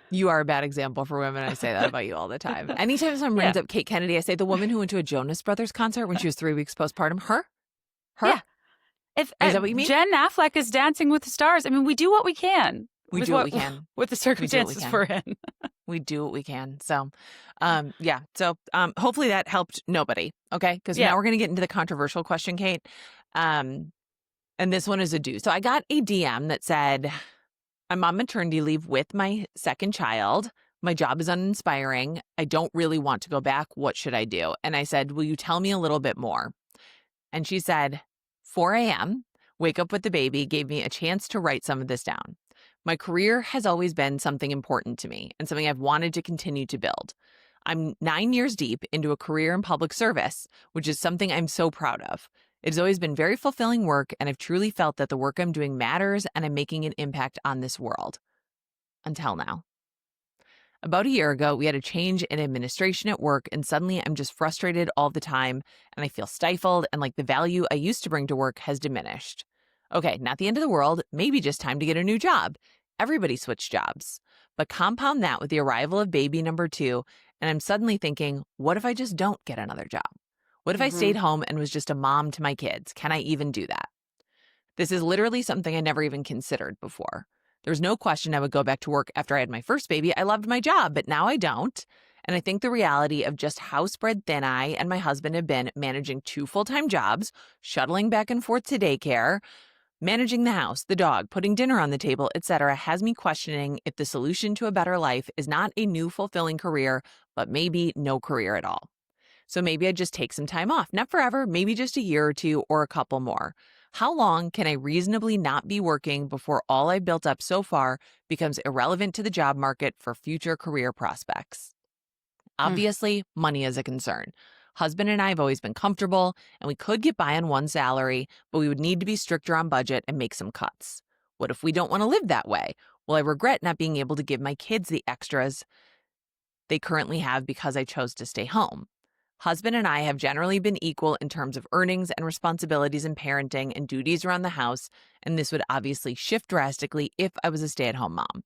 You are a bad example for women. I say that about you all the time. Anytime someone Yeah. brings up Kate Kennedy, I say the woman who went to a Jonas Brothers concert when she was 3 weeks postpartum. Her? Yeah. If Is that what you mean? Jen Affleck is Dancing with the Stars, I mean, we do what we can. We with do what we can. with the circumstances can. we're in. We do what we can. So, yeah. So, hopefully that helped nobody. Okay. Because Yeah. now we're going to get into the controversial question, Kate. And this one is a do. So I got a DM that said, I'm on maternity leave with my second child. My job is uninspiring. I don't really want to go back. What should I do? And I said, will you tell me a little bit more? And she said, 4 a.m., wake up with the baby, gave me a chance to write some of this down. My career has always been something important to me and something I've wanted to continue to build. I'm 9 years deep into a career in public service, which is something I'm so proud of. It has always been very fulfilling work, and I've truly felt that the work I'm doing matters and I'm making an impact on this world. Until now. About a year ago, we had a change in administration at work, and suddenly I'm just frustrated all the time, and I feel stifled, and like the value I used to bring to work has diminished. Okay, not the end of the world, maybe just time to get a new job. Everybody switched jobs. But compound that with the arrival of baby number 2, and I'm suddenly thinking, what if I just don't get another job? What if I stayed home and was just a mom to my kids? Can I even do that? This is literally something I never even considered before. There's no question I would go back to work after I had my first baby. I loved my job, but now I don't. And I think the reality of just how spread thin I and my husband have been managing 2 full-time jobs, shuttling back and forth to daycare, managing the house, the dog, putting dinner on the table, etc., has me questioning if the solution to a better life is not a new fulfilling career, but maybe no career at all. So maybe I just take some time off, not forever, maybe just a year or 2 or a couple more. How long can I reasonably not be working before all I've built up so far becomes irrelevant to the job market for future career prospects? Obviously, money is a concern. Husband and I have always been comfortable, and we could get by on one salary, but we would need to be stricter on budget and make some cuts. What if we don't want to live that way? Well, I regret not being able to give my kids the extras they currently have because I chose to stay home. Husband and I have generally been equal in terms of earnings and responsibilities in parenting and duties around the house, and this would obviously shift drastically if I was a stay-at-home mom.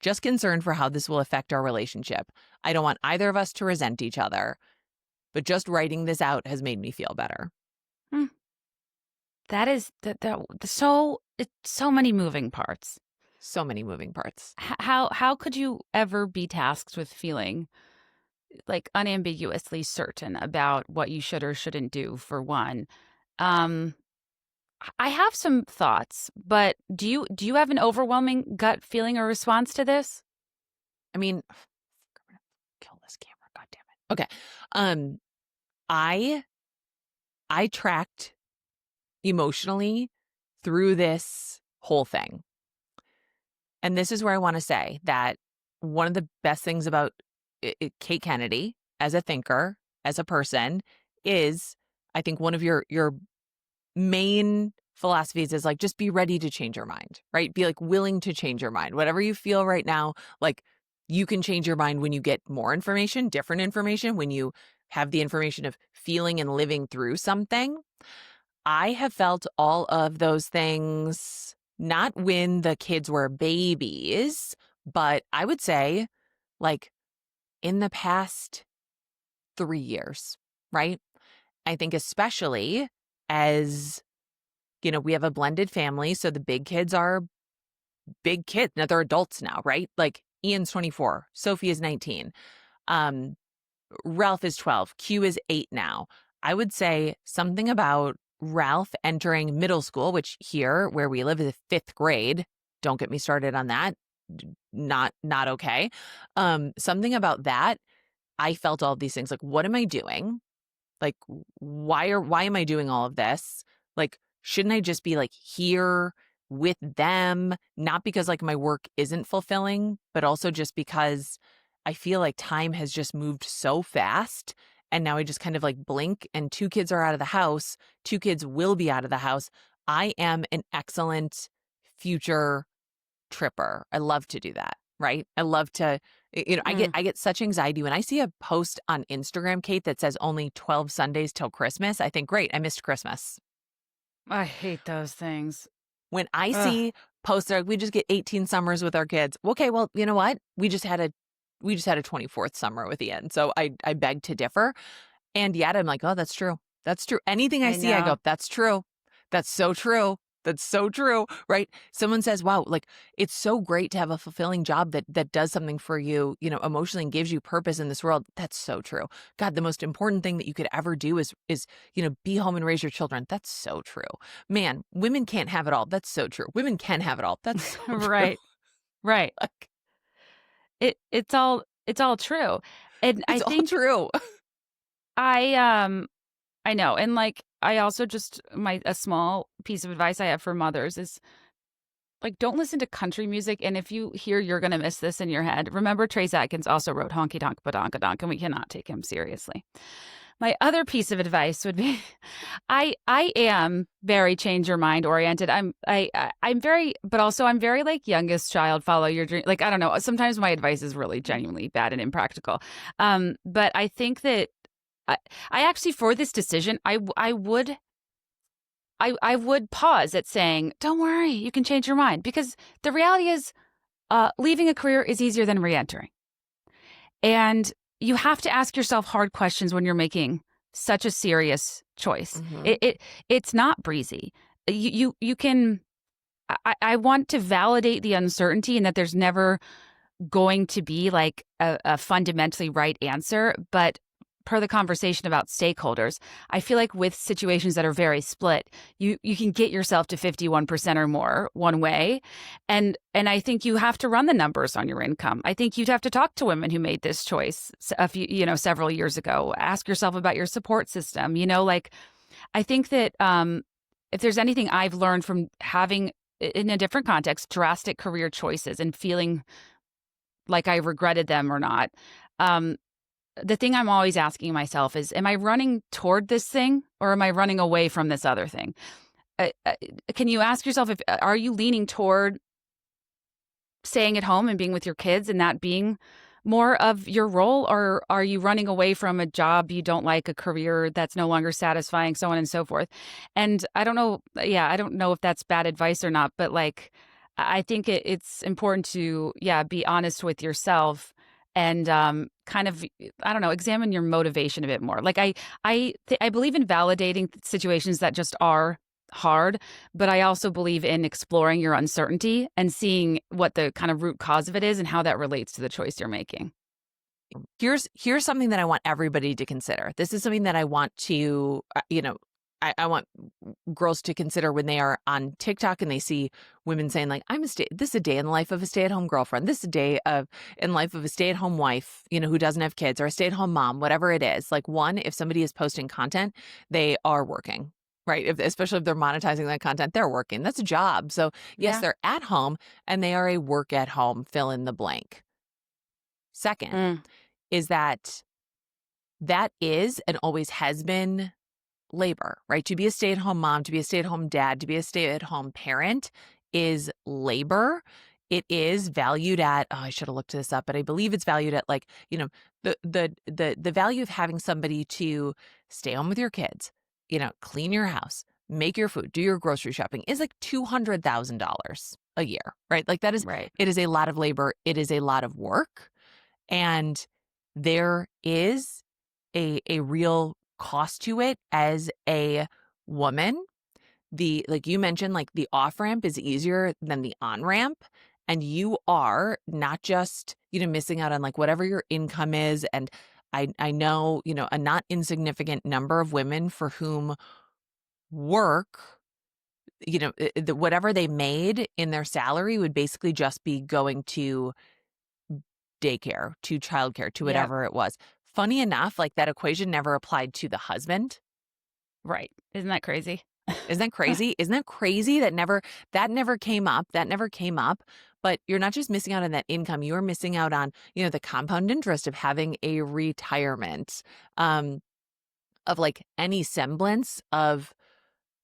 Just concerned for how this will affect our relationship. I don't want either of us to resent each other, but just writing this out has made me feel better. That is so it's so many moving parts. So many moving parts. How could you ever be tasked with feeling like unambiguously certain about what you should or shouldn't do, for one? Um I have some thoughts, but do you have an overwhelming gut feeling or response to this? I mean, I'm gonna kill this camera. God damn it. Okay. I tracked emotionally through this whole thing. And this is where I want to say that one of the best things about Kate Kennedy as a thinker, as a person, is I think one of your main philosophies is like, just be ready to change your mind, right? Be like willing to change your mind. Whatever you feel right now, like you can change your mind when you get more information, different information, when you have the information of feeling and living through something. I have felt all of those things, not when the kids were babies, but I would say like in the past 3 years, right? I think especially as we have a blended family. So the big kids are big kids. Now they're adults now, right? Like Ian's 24, Sophie is 19. Um, Ralph is 12. Q is 8 now. I would say something about Ralph entering middle school, which here where we live is 5th grade. Don't get me started on that. Not okay. Something about that. I felt all these things like, what am I doing? Like, why am I doing all of this? Like, shouldn't I just be like here with them? Not because like my work isn't fulfilling, but also just because I feel like time has just moved so fast. And now I just kind of like blink and 2 kids are out of the house. 2 kids will be out of the house. I am an excellent future tripper. I love to do that, right? I love to, Mm, I get such anxiety when I see a post on Instagram, Kate, that says only 12 Sundays till Christmas. I think, great, I missed Christmas. I hate those things. When I Ugh. see posts that are like, we just get 18 summers with our kids. Okay, well, you know what? We just had a 24th summer with Ian. So I beg to differ. And yet I'm like, oh, that's true. That's true. Anything I I see, I know. go, that's true. That's so true. That's so true. Right. Someone says, wow, like it's so great to have a fulfilling job that does something for you, emotionally and gives you purpose in this world. That's so true. God, the most important thing that you could ever do is, be home and raise your children. That's so true. Man, women can't have it all. That's so true. Women can have it all. That's so true. Right. Right. Like, It's all true. And I it's all think true. I I know. And like I also just my a small piece of advice I have for mothers is like don't listen to country music, and if you hear you're going to miss this in your head, remember Trace Atkins also wrote Honky Tonk Badonka Donk, and we cannot take him seriously. My other piece of advice would be I am very change your mind oriented. I'm very, but also I'm very like youngest child, follow your dream. Like I don't know, sometimes my advice is really genuinely bad and impractical. But I think that I, I actually for this decision I would pause at saying, don't worry, you can change your mind. Because the reality is, leaving a career is easier than re entering. And you have to ask yourself hard questions when you're making such a serious choice. Mhm. It's not breezy. You can. I want to validate the uncertainty and that there's never going to be like a fundamentally right answer. But per the conversation about stakeholders, I feel like with situations that are very split, you can get yourself to 51% or more one way. And I think you have to run the numbers on your income. I think you'd have to talk to women who made this choice a few, several years ago. Ask yourself about your support system. Like I think that if there's anything I've learned from having in a different context, drastic career choices and feeling like I regretted them or not. The thing I'm always asking myself is, am I running toward this thing or am I running away from this other thing? Can you ask yourself are you leaning toward staying at home and being with your kids and that being more of your role, or are you running away from a job you don't like, a career that's no longer satisfying, so on and so forth? And I don't know, I don't know if that's bad advice or not, but like I think it's important to be honest with yourself and kind of I don't know, examine your motivation a bit more. Like I believe in validating situations that just are hard, but I also believe in exploring your uncertainty and seeing what the kind of root cause of it is and how that relates to the choice you're making. Here's something that I want everybody to consider. This is something that I want to, I want girls to consider when they are on TikTok and they see women saying like, this is a day in the life of a stay-at-home girlfriend. This is a day in life of a stay-at-home wife, who doesn't have kids, or a stay-at-home mom, whatever it is. Like, one, if somebody is posting content, they are working. Right. Especially if they're monetizing that content, they're working. That's a job. So yes, Yeah. they're at home and they are a work at home, fill in the blank. Second Mm, is that is and always has been labor, right? To be a stay-at-home mom, to be a stay-at-home dad, to be a stay-at-home parent is labor. It is valued at, oh, I should have looked this up, but I believe it's valued at like, the value of having somebody to stay home with your kids, clean your house, make your food, do your grocery shopping is like $200,000 a year, right? Like right. it is a lot of labor. It is a lot of work. And there is a real cost to it as a woman like you mentioned, like the off ramp is easier than the on ramp. And you are not just, missing out on like whatever your income is. And I know, a not insignificant number of women for whom work, whatever they made in their salary would basically just be going to daycare, to childcare, to Yep. whatever it was. Funny enough, like that equation never applied to the husband. Right. Isn't that crazy? Isn't that crazy? Isn't that crazy? That never came up. That never came up. But you're not just missing out on that income. You're missing out on, the compound interest of having a retirement, of like any semblance of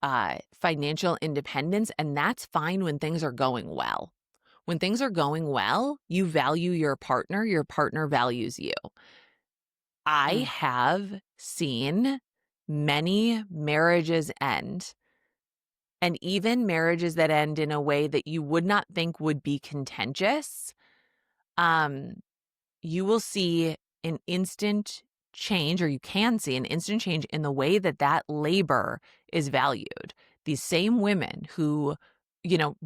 financial independence. And that's fine when things are going well. When things are going well, you value your partner values you. I Mm. have seen many marriages end, and even marriages that end in a way that you would not think would be contentious. You will see an instant change, or you can see an instant change in the way that that labor is valued. These same women who,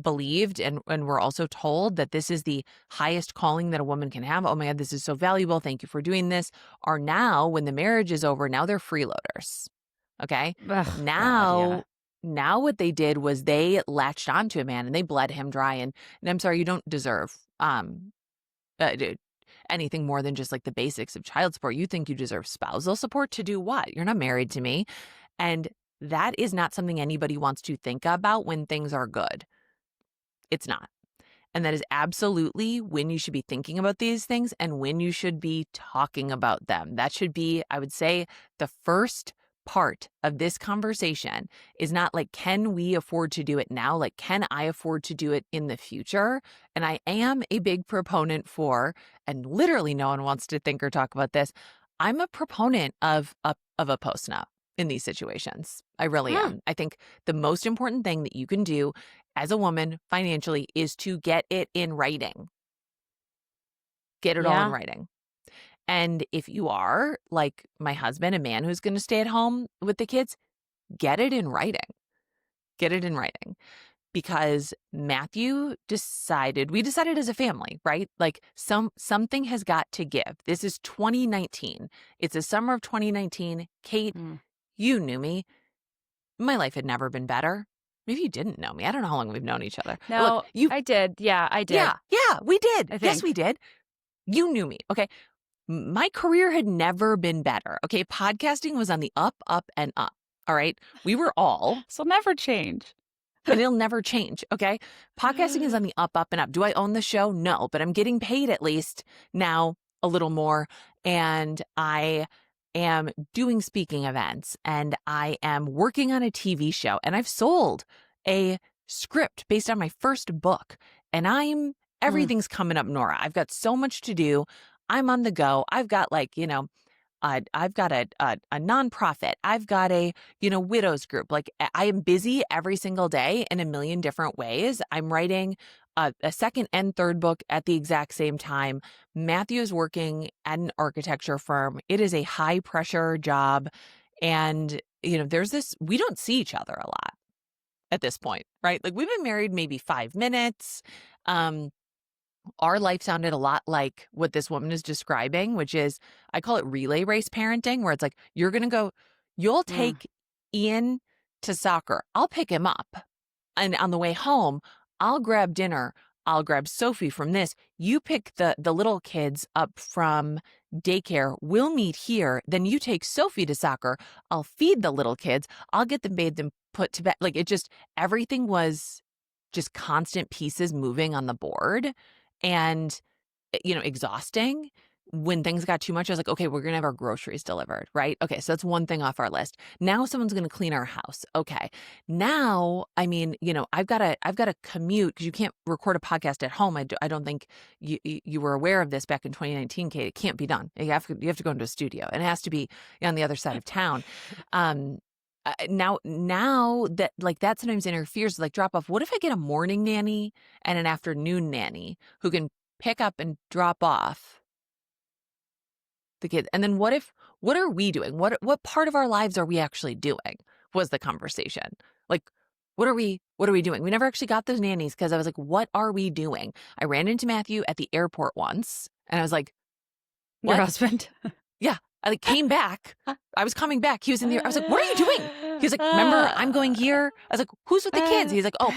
believed and were also told that this is the highest calling that a woman can have. Oh my God, this is so valuable. Thank you for doing this. Are now, when the marriage is over, now they're freeloaders. Okay. Ugh, God, yeah. Now what they did was they latched onto a man and they bled him dry. And I'm sorry, you don't deserve, dude, anything more than just like the basics of child support. You think you deserve spousal support to do what? You're not married to me. And that is not something anybody wants to think about when things are good. It's not. And that is absolutely when you should be thinking about these things and when you should be talking about them. That should be, I would say, the first part of this conversation is not like, can we afford to do it now? Like, can I afford to do it in the future? And I am a big proponent for, and literally no one wants to think or talk about this, I'm a proponent of a post-nup in these situations. I really Hmm. am. I think the most important thing that you can do as a woman financially is to get it in writing. Get it all in Yeah. writing. And if you are like my husband, a man who's going to stay at home with the kids, get it in writing. Get it in writing. Because we decided as a family, right? Like something has got to give. This is 2019. It's the summer of 2019. Kate, Mm. you knew me. My life had never been better. Maybe you didn't know me. I don't know how long we've known each other. Look, No, I did. Yeah, I did. yeah, we did. I Yes, we think. did. You knew me. Okay. My career had never been better. Okay. Podcasting was on the up, up, and up. All right. We were all, This will never change. and it'll never change. Okay. Podcasting is on the up, up, and up. Do I own the show? No, but I'm getting paid at least now a little more. And I am doing speaking events and I am working on a TV show and I've sold a script based on my first book. And Mm. everything's coming up, Nora. I've got so much to do. I'm on the go. I've got like, I've got a nonprofit. I've got a, widows group. Like I am busy every single day in a million different ways. I'm writing a second and third book at the exact same time. Matthew is working at an architecture firm. It is a high pressure job. And, we don't see each other a lot at this point, right? Like we've been married maybe 5 minutes. Our life sounded a lot like what this woman is describing, which is, I call it relay race parenting, where it's like, you'll Mm. take Ian to soccer. I'll pick him up. And on the way home, I'll grab dinner. I'll grab Sophie from this. You pick the little kids up from daycare. We'll meet here. Then you take Sophie to soccer. I'll feed the little kids. I'll get them bathed and put to bed. Like everything was just constant pieces moving on the board. And, exhausting. When things got too much, I was like, okay, we're going to have our groceries delivered, right? Okay, so that's one thing off our list. Now someone's going to clean our house. Okay. Now, I mean, I've got to commute because you can't record a podcast at home. I don't think you were aware of this back in 2019, Kate. It can't be done. You have to go into a studio and it has to be on the other side of town. Now that like that sometimes interferes with like drop off. What if I get a morning nanny and an afternoon nanny who can pick up and drop off the kids? And then what are we doing? What part of our lives are we actually doing? Was the conversation. Like, what are we doing? We never actually got those nannies because I was like, what are we doing? I ran into Matthew at the airport once and I was like, Your what? husband? Yeah. I like came back. I was coming back. He was in the, I was like, what are you doing? He was like, remember, I'm going here. I was like, who's with the kids? He's like, oh,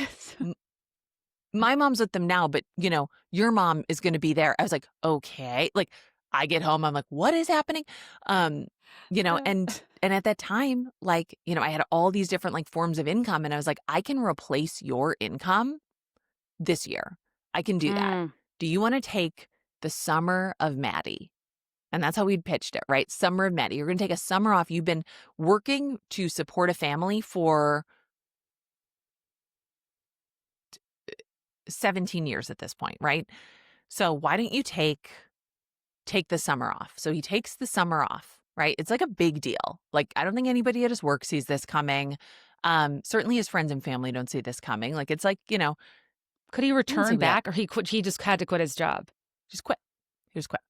my mom's with them now, but your mom is going to be there. I was like, okay. Like I get home, I'm like, what is happening? Um, and at that time, like, I had all these different like forms of income and I was like, I can replace your income this year. I can do that. Mm. Do you want to take the summer of Maddie? And that's how we'd pitched it, right? Summer of Maddie. You're going to take a summer off. You've been working to support a family for 17 years at this point, right? So why don't you take the summer off? So he takes the summer off, right? It's like a big deal. Like, I don't think anybody at his work sees this coming. Certainly his friends and family don't see this coming. Like, it's like, Could he I wouldn't say return back, or he just had to quit his job? just quit. He just quit.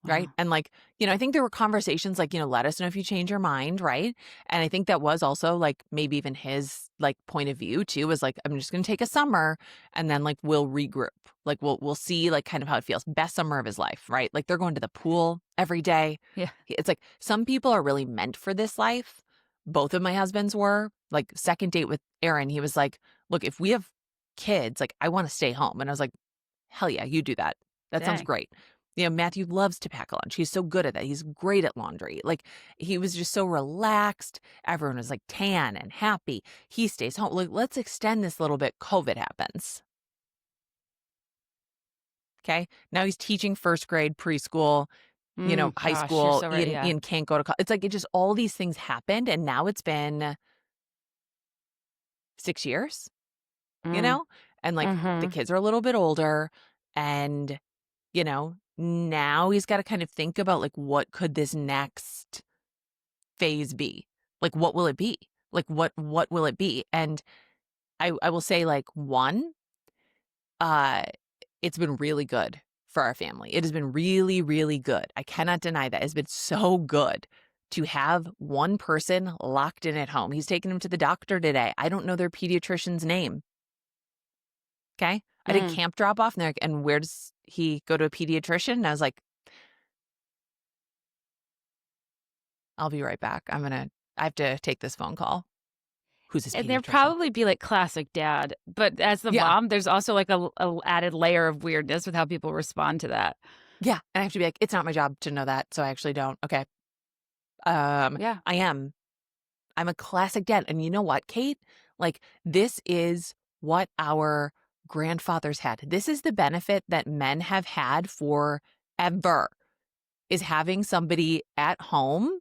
Right. Wow. And like, I think there were conversations like, let us know if you change your mind. Right. And I think that was also like maybe even his like point of view too, was like, I'm just going to take a summer and then like we'll regroup. Like we'll see like kind of how it feels. Best summer of his life. Right. Like they're going to the pool every day. Yeah. It's like some people are really meant for this life. Both of my husbands were. Like second date with Aaron, he was like, look, if we have kids, like I want to stay home. And I was like, hell yeah, you do that. That sounds Dang. great. Matthew loves to pack lunch. He's so good at that. He's great at laundry. Like he was just so relaxed. Everyone was like tan and happy. He stays home. Like, let's extend this a little bit. COVID happens. Okay. Now he's teaching first grade, preschool, high Gosh, you're school. so right. Yeah. Ian can't go to college. It's like it just all these things happened. And now it's been 6 years, Mm. and like the Mm-hmm. kids are a little bit older and now he's got to kind of think about like, what could this next phase be? Like, what will it be? Like, what will it be? And I will say like uh, it's been really good for our family. It has been really, really good. I cannot deny that. It's been so good to have one person locked in at home. He's taking him to the doctor today. I don't know their pediatrician's name. Okay. I did camp drop off and they're like, and where does he go to a pediatrician? And I was like, I'll be right back. I have to take this phone call. Who's his And pediatrician? there'd probably be like classic dad, but as the mom, there's also like a added layer of weirdness with how people respond to that. Yeah. And I have to be like, it's not my job to know that. So I actually don't. Okay. Yeah. I'm a classic dad. And you know what, Kate? Like, this is what our grandfathers had. This is the benefit that men have had forever, is having somebody at home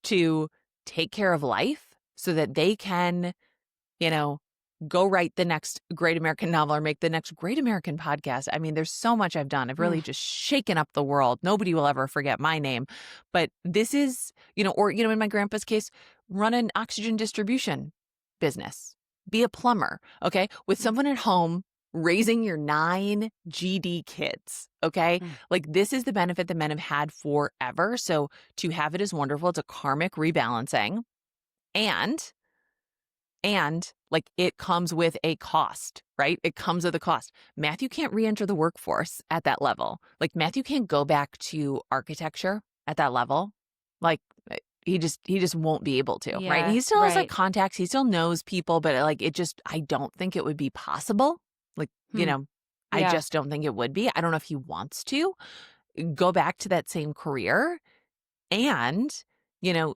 to take care of life so that they can, go write the next great American novel or make the next great American podcast. I mean, there's so much I've done. I've really just shaken up the world. Nobody will ever forget my name. But this is, or, in my grandpa's case, run an oxygen distribution business, be a plumber, okay? With someone at home raising your 9 GD kids, okay? Like, this is the benefit that men have had forever. So to have it is wonderful. It's a karmic rebalancing. And like, it comes with a cost, right? It comes with a cost. Matthew can't re-enter the workforce at that level. Like, Matthew can't go back to architecture at that level. Like, he just won't be able to, right? And he still has like contacts. He still knows people, but like, I don't think it would be possible. Like, I just don't think it would be. I don't know if he wants to go back to that same career. And,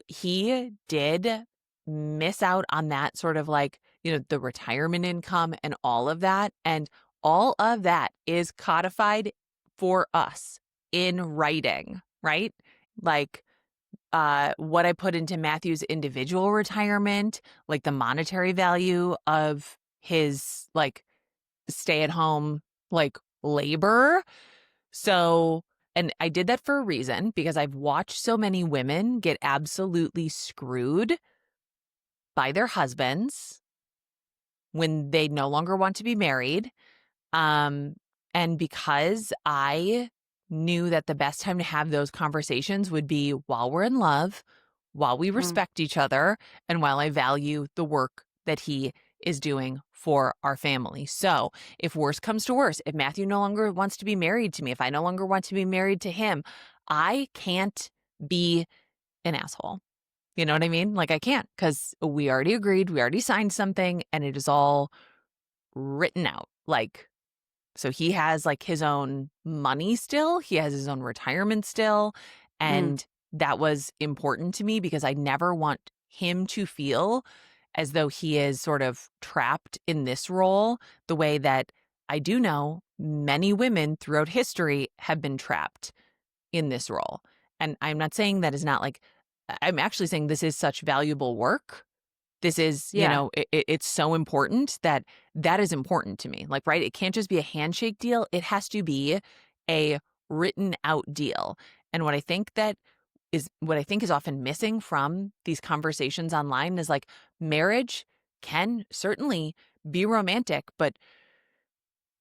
he did miss out on that sort of like, the retirement income and all of that. And all of that is codified for us in writing, right? Like, what I put into Matthew's individual retirement, like the monetary value of his like stay at home, like labor. So, and I did that for a reason, because I've watched so many women get absolutely screwed by their husbands when they no longer want to be married. And because I knew that the best time to have those conversations would be while we're in love, while we respect each other, and while I value the work that he is doing for our family. So if worse comes to worse, if Matthew no longer wants to be married to me, if I no longer want to be married to him, I can't be an asshole. You know what I mean? Like I can't, because we already agreed, we already signed something, and it is all written out. Like, so he has like his own money still, he has his own retirement still. Mm. And that was important to me because I never want him to feel as though he is sort of trapped in this role, the way that I do know many women throughout history have been trapped in this role. And I'm not saying that is not like, I'm actually saying this is such valuable work. This is, you Yeah. know, it's so important that that is important to me. Like, right? It can't just be a handshake deal. It has to be a written out deal. And what I think is often missing from these conversations online is like marriage can certainly be romantic, but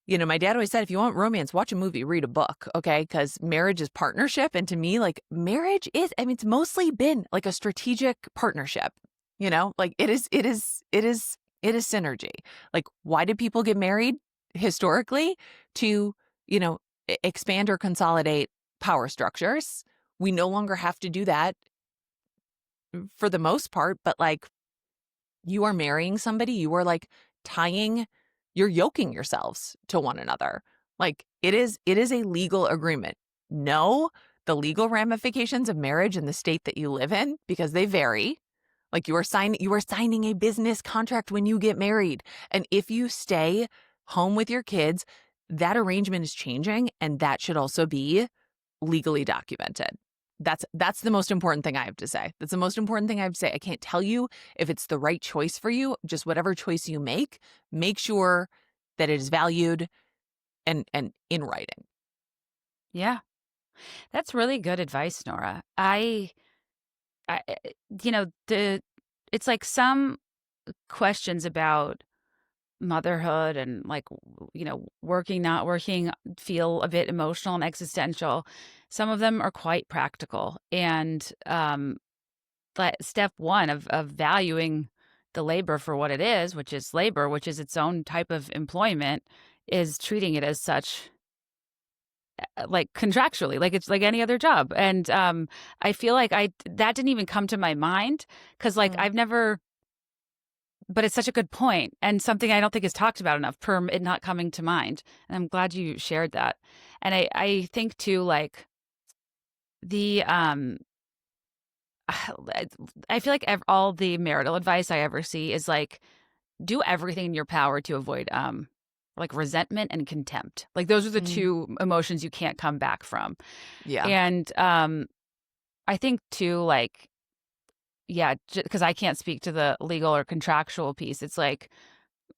you know, my dad always said, if you want romance, watch a movie, read a book, okay? Because marriage is partnership. And to me, like marriage is, I mean, it's mostly been like a strategic partnership, you know, like it is synergy. Like, why did people get married historically? To, you know, expand or consolidate power structures. We no longer have to do that for the most part, but like, you are marrying somebody, you are like you're yoking yourselves to one another. Like it is a legal agreement. Know the legal ramifications of marriage in the state that you live in because they vary. Like you are signing a business contract when you get married. And if you stay home with your kids, that arrangement is changing and that should also be legally documented. That's the most important thing I have to say. That's the most important thing I have to say. I can't tell you if it's the right choice for you. Just whatever choice you make sure that it is valued and in writing. Yeah. That's really good advice, Nora. I you know, it's like some questions about motherhood and like you know, working, not working, feel a bit emotional and existential. Some of them are quite practical. And but step one of valuing the labor for what it is, which is labor, which is its own type of employment, is treating it as such, like contractually, like it's like any other job. And I feel like I that didn't even come to my mind because like Mm. I've never, but it's such a good point and something I don't think is talked about enough, perm it not coming to mind. And I'm glad you shared that. And I think too, like the I feel like all the marital advice I ever see is like do everything in your power to avoid like resentment and contempt. Like those are the Mm. two emotions you can't come back from. Yeah. And I think too, like, yeah, because I can't speak to the legal or contractual piece. It's like,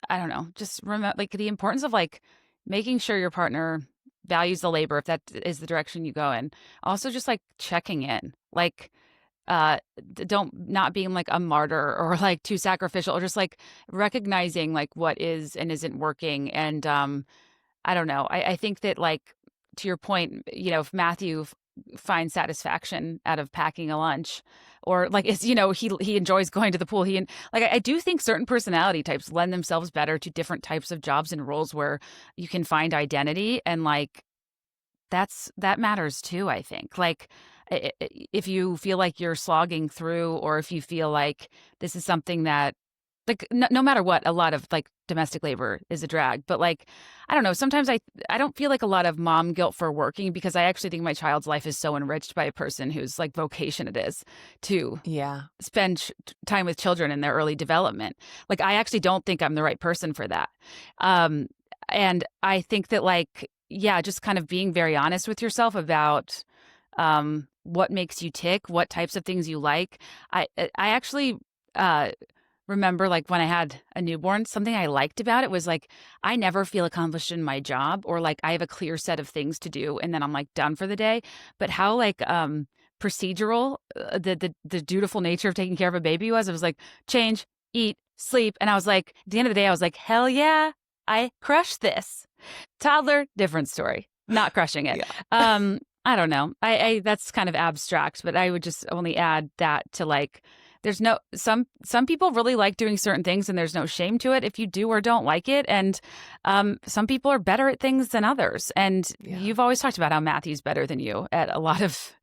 I don't know, just remember like the importance of like making sure your partner values the labor if that is the direction you go in. Also, just like checking in, like, don't not being like a martyr or like too sacrificial, or just like recognizing like what is and isn't working. And I don't know. I think that like to your point, you know, if Matthew finds satisfaction out of packing a lunch, or like it's you know he enjoys going to the pool. Like I do think certain personality types lend themselves better to different types of jobs and roles where you can find identity, and like that matters too. I think like if you feel like you're slogging through, or if you feel like this is something that like no matter what, a lot of like domestic labor is a drag. But like I don't know, sometimes I don't feel like a lot of mom guilt for working, because I actually think my child's life is so enriched by a person whose like vocation it is to Yeah. spend time with children in their early development. Like I actually don't think I'm the right person for that. um and I think that like yeah, just kind of being very honest with yourself about what makes you tick, what types of things you like. I actually uh remember like when I had a newborn, something I liked about it was like I never feel accomplished in my job, or like I have a clear set of things to do and then I'm like done for the day. But how like procedural the dutiful nature of taking care of a baby was. It was like change, eat, sleep, and I was like at the end of the day I was like hell yeah, I crushed this. Toddler, different story. Not crushing it. Yeah. I don't know. I that's kind of abstract, but I would just only add that to like There's no some people really like doing certain things, and there's no shame to it if you do or don't like it. And some people are better at things than others. And Yeah. you've always talked about how Matthew's better than you at a lot of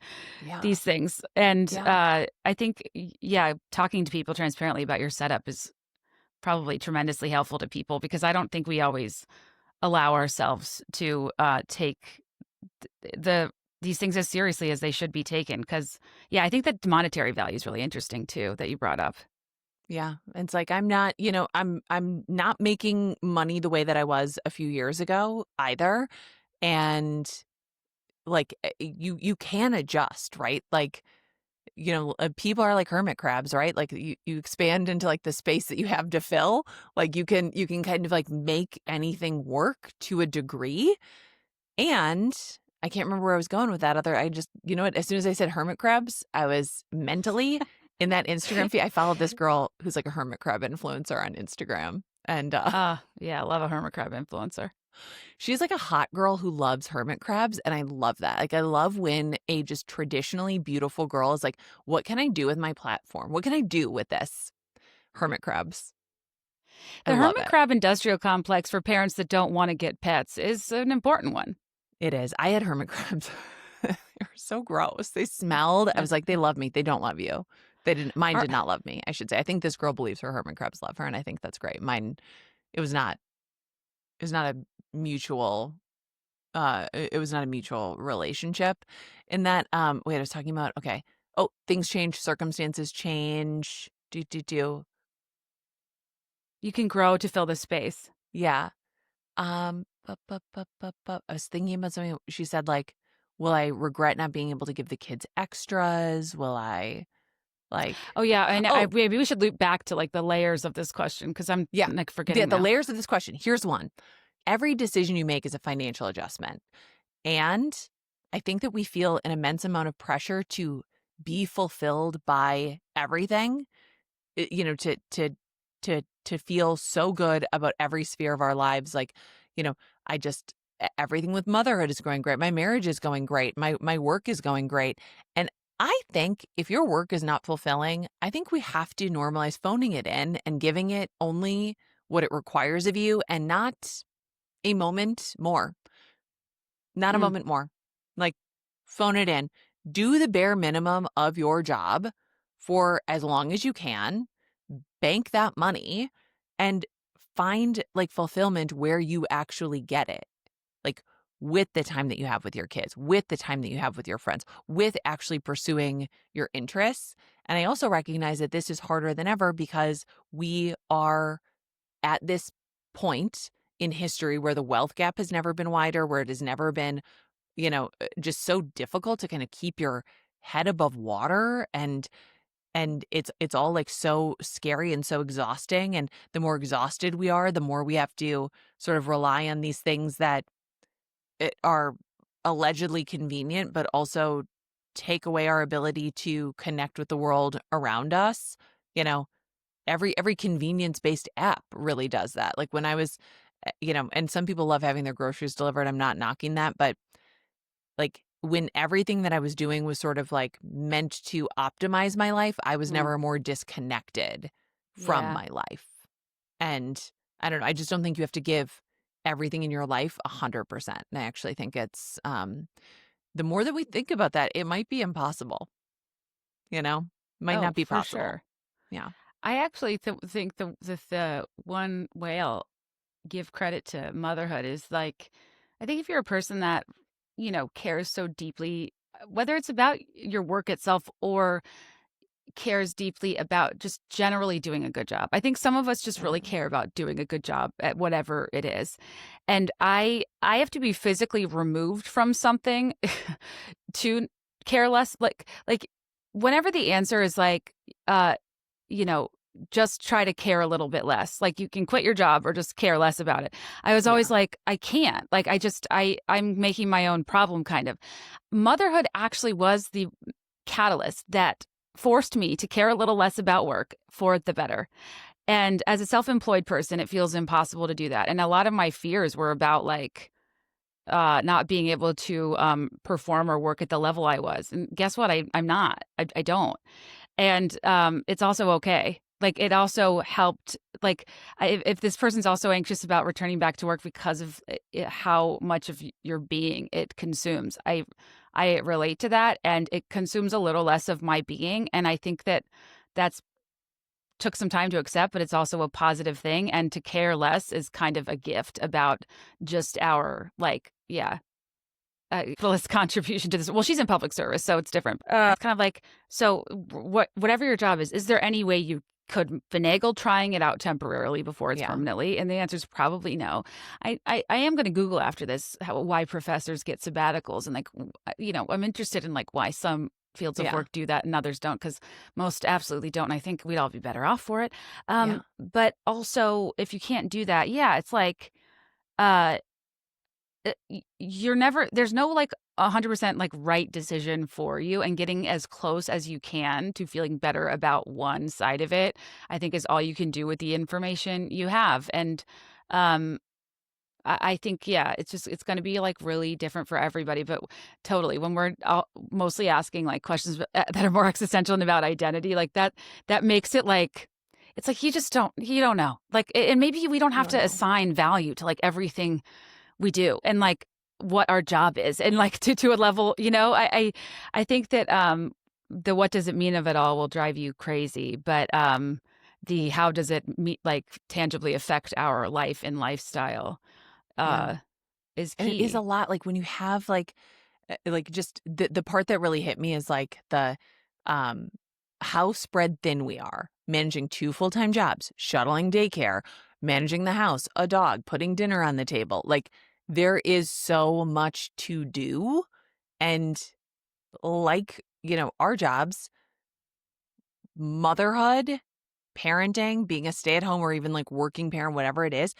Yeah. these things. And Yeah. I think, yeah, talking to people transparently about your setup is probably tremendously helpful to people, because I don't think we always allow ourselves to take the these things as seriously as they should be taken. Because, yeah, I think that monetary value is really interesting too that you brought up. Yeah. It's like I'm not, I'm not making money the way that I was a few years ago either. And like you can adjust, right? Like, people are like hermit crabs, right? Like you expand into like the space that you have to fill. Like you can kind of like make anything work to a degree. And I can't remember where I was going with that other. I just, you know what? As soon as I said hermit crabs, I was mentally in that Instagram feed. I followed this girl who's like a hermit crab influencer on Instagram. And Yeah, I love a hermit crab influencer. she's like a hot girl who loves hermit crabs. And I love that. Like, I love when a just traditionally beautiful girl is like, what can I do with my platform? What can I do with this? Hermit crabs. I The love hermit it. crab industrial complex for parents that don't want to get pets is an important one. It is. I had hermit crabs. They were so gross. They smelled. I was like, they love me. They don't love you. They didn't. Mine Are, did not love me, I should say. I think this girl believes her hermit crabs love her, and I think that's great. Mine, it was not. It was not a mutual. It was not a mutual relationship. In that, wait, I was talking about. Okay. Oh, things change. Circumstances change. Do. you can grow to fill the space. Yeah. I was thinking about something. She said, like, will I regret not being able to give the kids extras? Will I, like, Oh yeah, and oh, maybe we should loop back to like the layers of this question, because I'm yeah, like the, forgetting the now. layers of this question. Here's one. Every decision you make is a financial adjustment. And I think that we feel an immense amount of pressure to be fulfilled by everything, to feel so good about every sphere of our lives. Like, I just everything with motherhood is going great. My marriage is going great. My work is going great. And I think if your work is not fulfilling, I think we have to normalize phoning it in and giving it only what it requires of you, and not a moment more. Not a Mm. moment more. Like, phone it in. Do the bare minimum of your job for as long as you can. Bank that money and find like fulfillment where you actually get it. Like, with the time that you have with your kids, with the time that you have with your friends, with actually pursuing your interests. And I also recognize that this is harder than ever because we are at this point in history where the wealth gap has never been wider, where it has never been, just so difficult to kind of keep your head above water. And it's all like so scary and so exhausting. And the more exhausted we are, the more we have to sort of rely on these things that are allegedly convenient, but also take away our ability to connect with the world around us. You know, every convenience-based app really does that. Like, when I was, and some people love having their groceries delivered. I'm not knocking that, but like, when everything that I was doing was sort of like meant to optimize my life, I was Mm. never more disconnected from Yeah. my life. And I don't know, I just don't think you have to give everything in your life 100%. And I actually think it's the more that we think about that, it might be impossible, might Oh, not be for possible. sure. Yeah. I actually think the one way I'll give credit to motherhood is like, I think if you're a person that, cares so deeply, whether it's about your work itself or cares deeply about just generally doing a good job. I think some of us just really Yeah. care about doing a good job at whatever it is. And I have to be physically removed from something to care less. Like whenever the answer is like you know, just try to care a little bit less. Like, you can quit your job or just care less about it. I was Yeah. always like, I can't. Like, I'm making my own problem kind of. Motherhood actually was the catalyst that forced me to care a little less about work for the better. And as a self-employed person, it feels impossible to do that. And a lot of my fears were about like not being able to perform or work at the level I was. And guess what? I'm not. I don't. And it's also okay. Like, it also helped. Like, if this person's also anxious about returning back to work because of how much of your being it consumes, I relate to that, and it consumes a little less of my being, and I think that that's took some time to accept, but it's also a positive thing. And to care less is kind of a gift about just our, like, yeah, fullest contribution to this. Well, she's in public service, so it's different. It's kind of like, so whatever your job is there any way you could finagle trying it out temporarily before it's Yeah. permanently? And the answer is probably no. I am going to Google after this why professors get sabbaticals, and like, I'm interested in like why some fields of Yeah. work do that and others don't, because most absolutely don't. And I think we'd all be better off for it. Yeah. But also, if you can't do that, yeah, it's like, uh, you're never, there's no like 100% like right decision for you, and getting as close as you can to feeling better about one side of it, I think, is all you can do with the information you have. And um I think, yeah, it's going to be like really different for everybody. But totally, when we're mostly asking like questions that are more existential and about identity, like that makes it like, it's like you don't know, like, and maybe we don't I have don't to know. assign value to like everything we do, and like what our job is, and like to a level, I think that the what does it mean of it all will drive you crazy, but the how does it like tangibly affect our life and lifestyle Yeah. uh is And it is a key. lot, like, when you have, like, just the part that really hit me is, like, um, how spread thin we are, managing 2 full-time jobs, shuttling daycare, managing the house, a dog, putting dinner on the table, like, there is so much to do, and, like, our jobs, motherhood, parenting, being a stay-at-home or even, like, working parent, whatever it is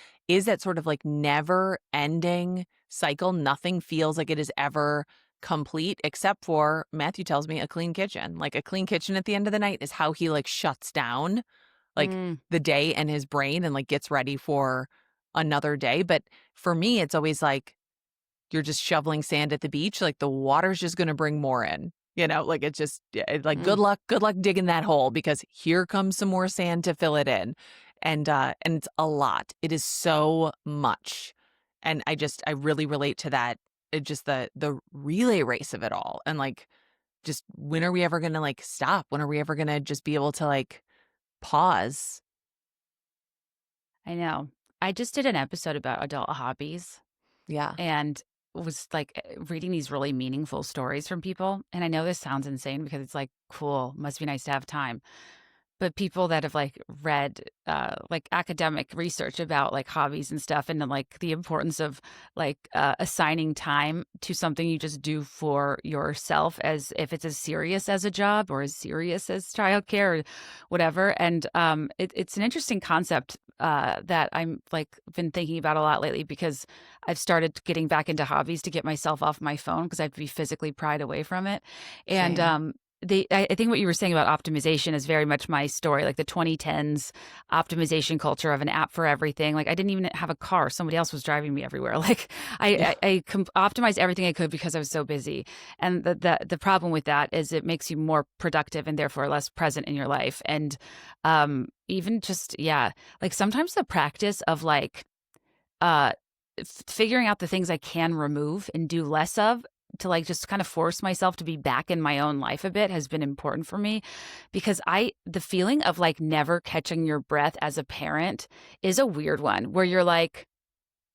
that sort of, like, never-ending cycle. Nothing feels like it is ever complete except for, Matthew tells me, a clean kitchen. Like, a clean kitchen at the end of the night is how he, like, shuts down, like, Mm, the day and his brain and, like, gets ready for another day. But for me, it's always like, you're just shoveling sand at the beach, like, the water's just gonna bring more in, like, it's just yeah, it's like, mm. good luck digging that hole because here comes some more sand to fill it in, and it's a lot. It is so much, and I really relate to that, just the relay race of it all, and, like, just when are we ever gonna, like, stop? When are we ever gonna just be able to, like, pause? I know. I just did an episode about adult hobbies, Yeah. and was like reading these really meaningful stories from people. And I know this sounds insane because it's like, cool, must be nice to have time. But people that have like read like academic research about like hobbies and stuff, and then like the importance of like assigning time to something you just do for yourself, as if it's as serious as a job or as serious as childcare or whatever. And it's an interesting concept that I'm like been thinking about a lot lately, because I've started getting back into hobbies to get myself off my phone because I have to be physically pried away from it. And Same. I think what you were saying about optimization is very much my story, like the 2010s optimization culture of an app for everything. Like, I didn't even have a car. Somebody else was driving me everywhere. Like, Yeah. I optimized everything I could because I was so busy. And the problem with that is it makes you more productive and therefore less present in your life. And even just, yeah, like sometimes the practice of like, uh, figuring out the things I can remove and do less of, to like just kind of force myself to be back in my own life a bit, has been important for me, because the feeling of like never catching your breath as a parent is a weird one, where you're like,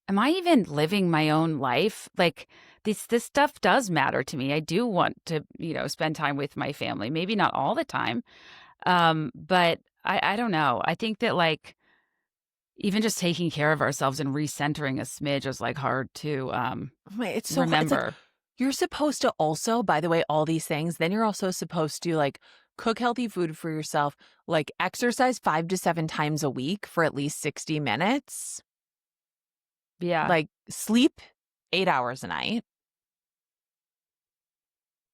am I even living my own life? Like, this stuff does matter to me. I do want to, spend time with my family, maybe not all the time. But I don't know. I think that like even just taking care of ourselves and recentering a smidge is like hard to Right, it's so hard. It's like remember. you're supposed to also, by the way, all these things, then you're also supposed to like cook healthy food for yourself, like exercise 5 to 7 times a week for at least 60 minutes, Yeah. like sleep 8 hours a night.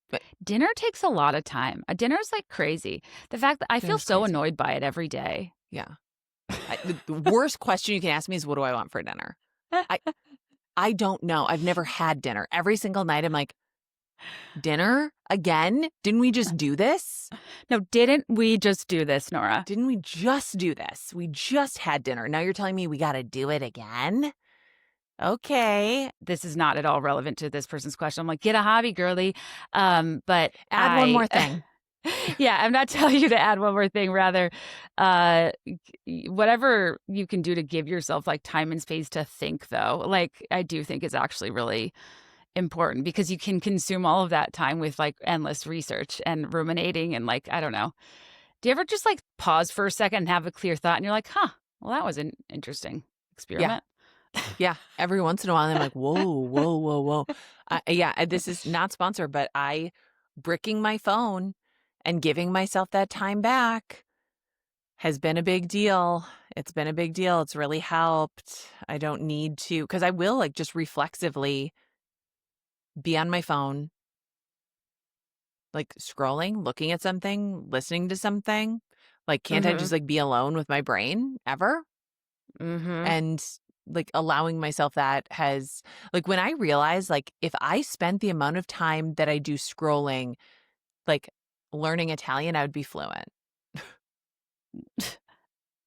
But Dinner takes a lot of time. A dinner's like crazy. The fact that I feel dinner's so crazy. annoyed by it every day. Yeah. The worst question you can ask me is, what do I want for dinner? I, I don't know. I've never had dinner. Every single night I'm like, Dinner again? Didn't we just do this? No, didn't we just do this, Nora? Didn't we just do this? We just had dinner. Now you're telling me we got to do it again? Okay. This is not at all relevant to this person's question. I'm like, get a hobby, girly. But Add one more thing. Yeah, I'm not telling you to add one more thing. Rather, whatever you can do to give yourself like time and space to think, though, like I do think is actually really important because you can consume all of that time with like endless research and ruminating and like, I don't know. Do you ever just like pause for a second and have a clear thought and you're like, huh, well, that was an interesting experiment? Yeah. Every once in a while, I'm like, whoa, whoa, whoa, whoa. Yeah. This is not sponsored, but bricking my phone and giving myself that time back has been a big deal. It's been a big deal. It's really helped. I don't need to, because I will like just reflexively be on my phone, like scrolling, looking at something, listening to something. Like, can't I just like be alone with my brain ever? And like allowing myself that has like when I realized like if I spent the amount of time that I do scrolling, like learning Italian, I would be fluent.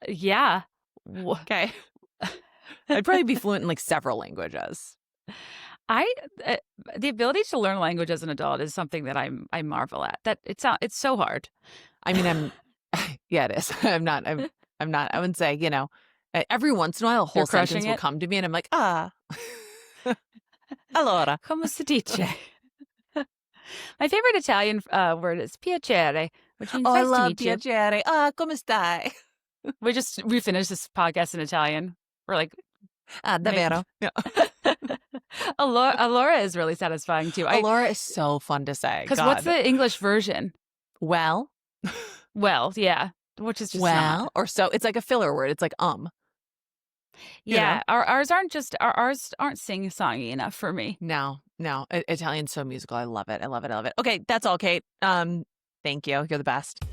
Yeah. Okay. I'd probably be fluent in like several languages. The ability to learn language as an adult is something that I marvel at. That it's so hard. I mean, yeah, it is. I'm not, I wouldn't say, every once in a while, a whole sentence will come to me and I'm like, allora. Come si dice? My favorite Italian word is piacere, which means nice I love to meet piacere. Come stai? We finished this podcast in Italian. We're like, davvero. Yeah. Allora is really satisfying too. Allora is so fun to say. Because what's the English version? Well, yeah, which is just or so. It's like a filler word. It's like Yeah, ours aren't sing-songy enough for me. No. Italian's so musical. I love it. I love it. I love it. Okay, that's all, Kate. Thank you. You're the best.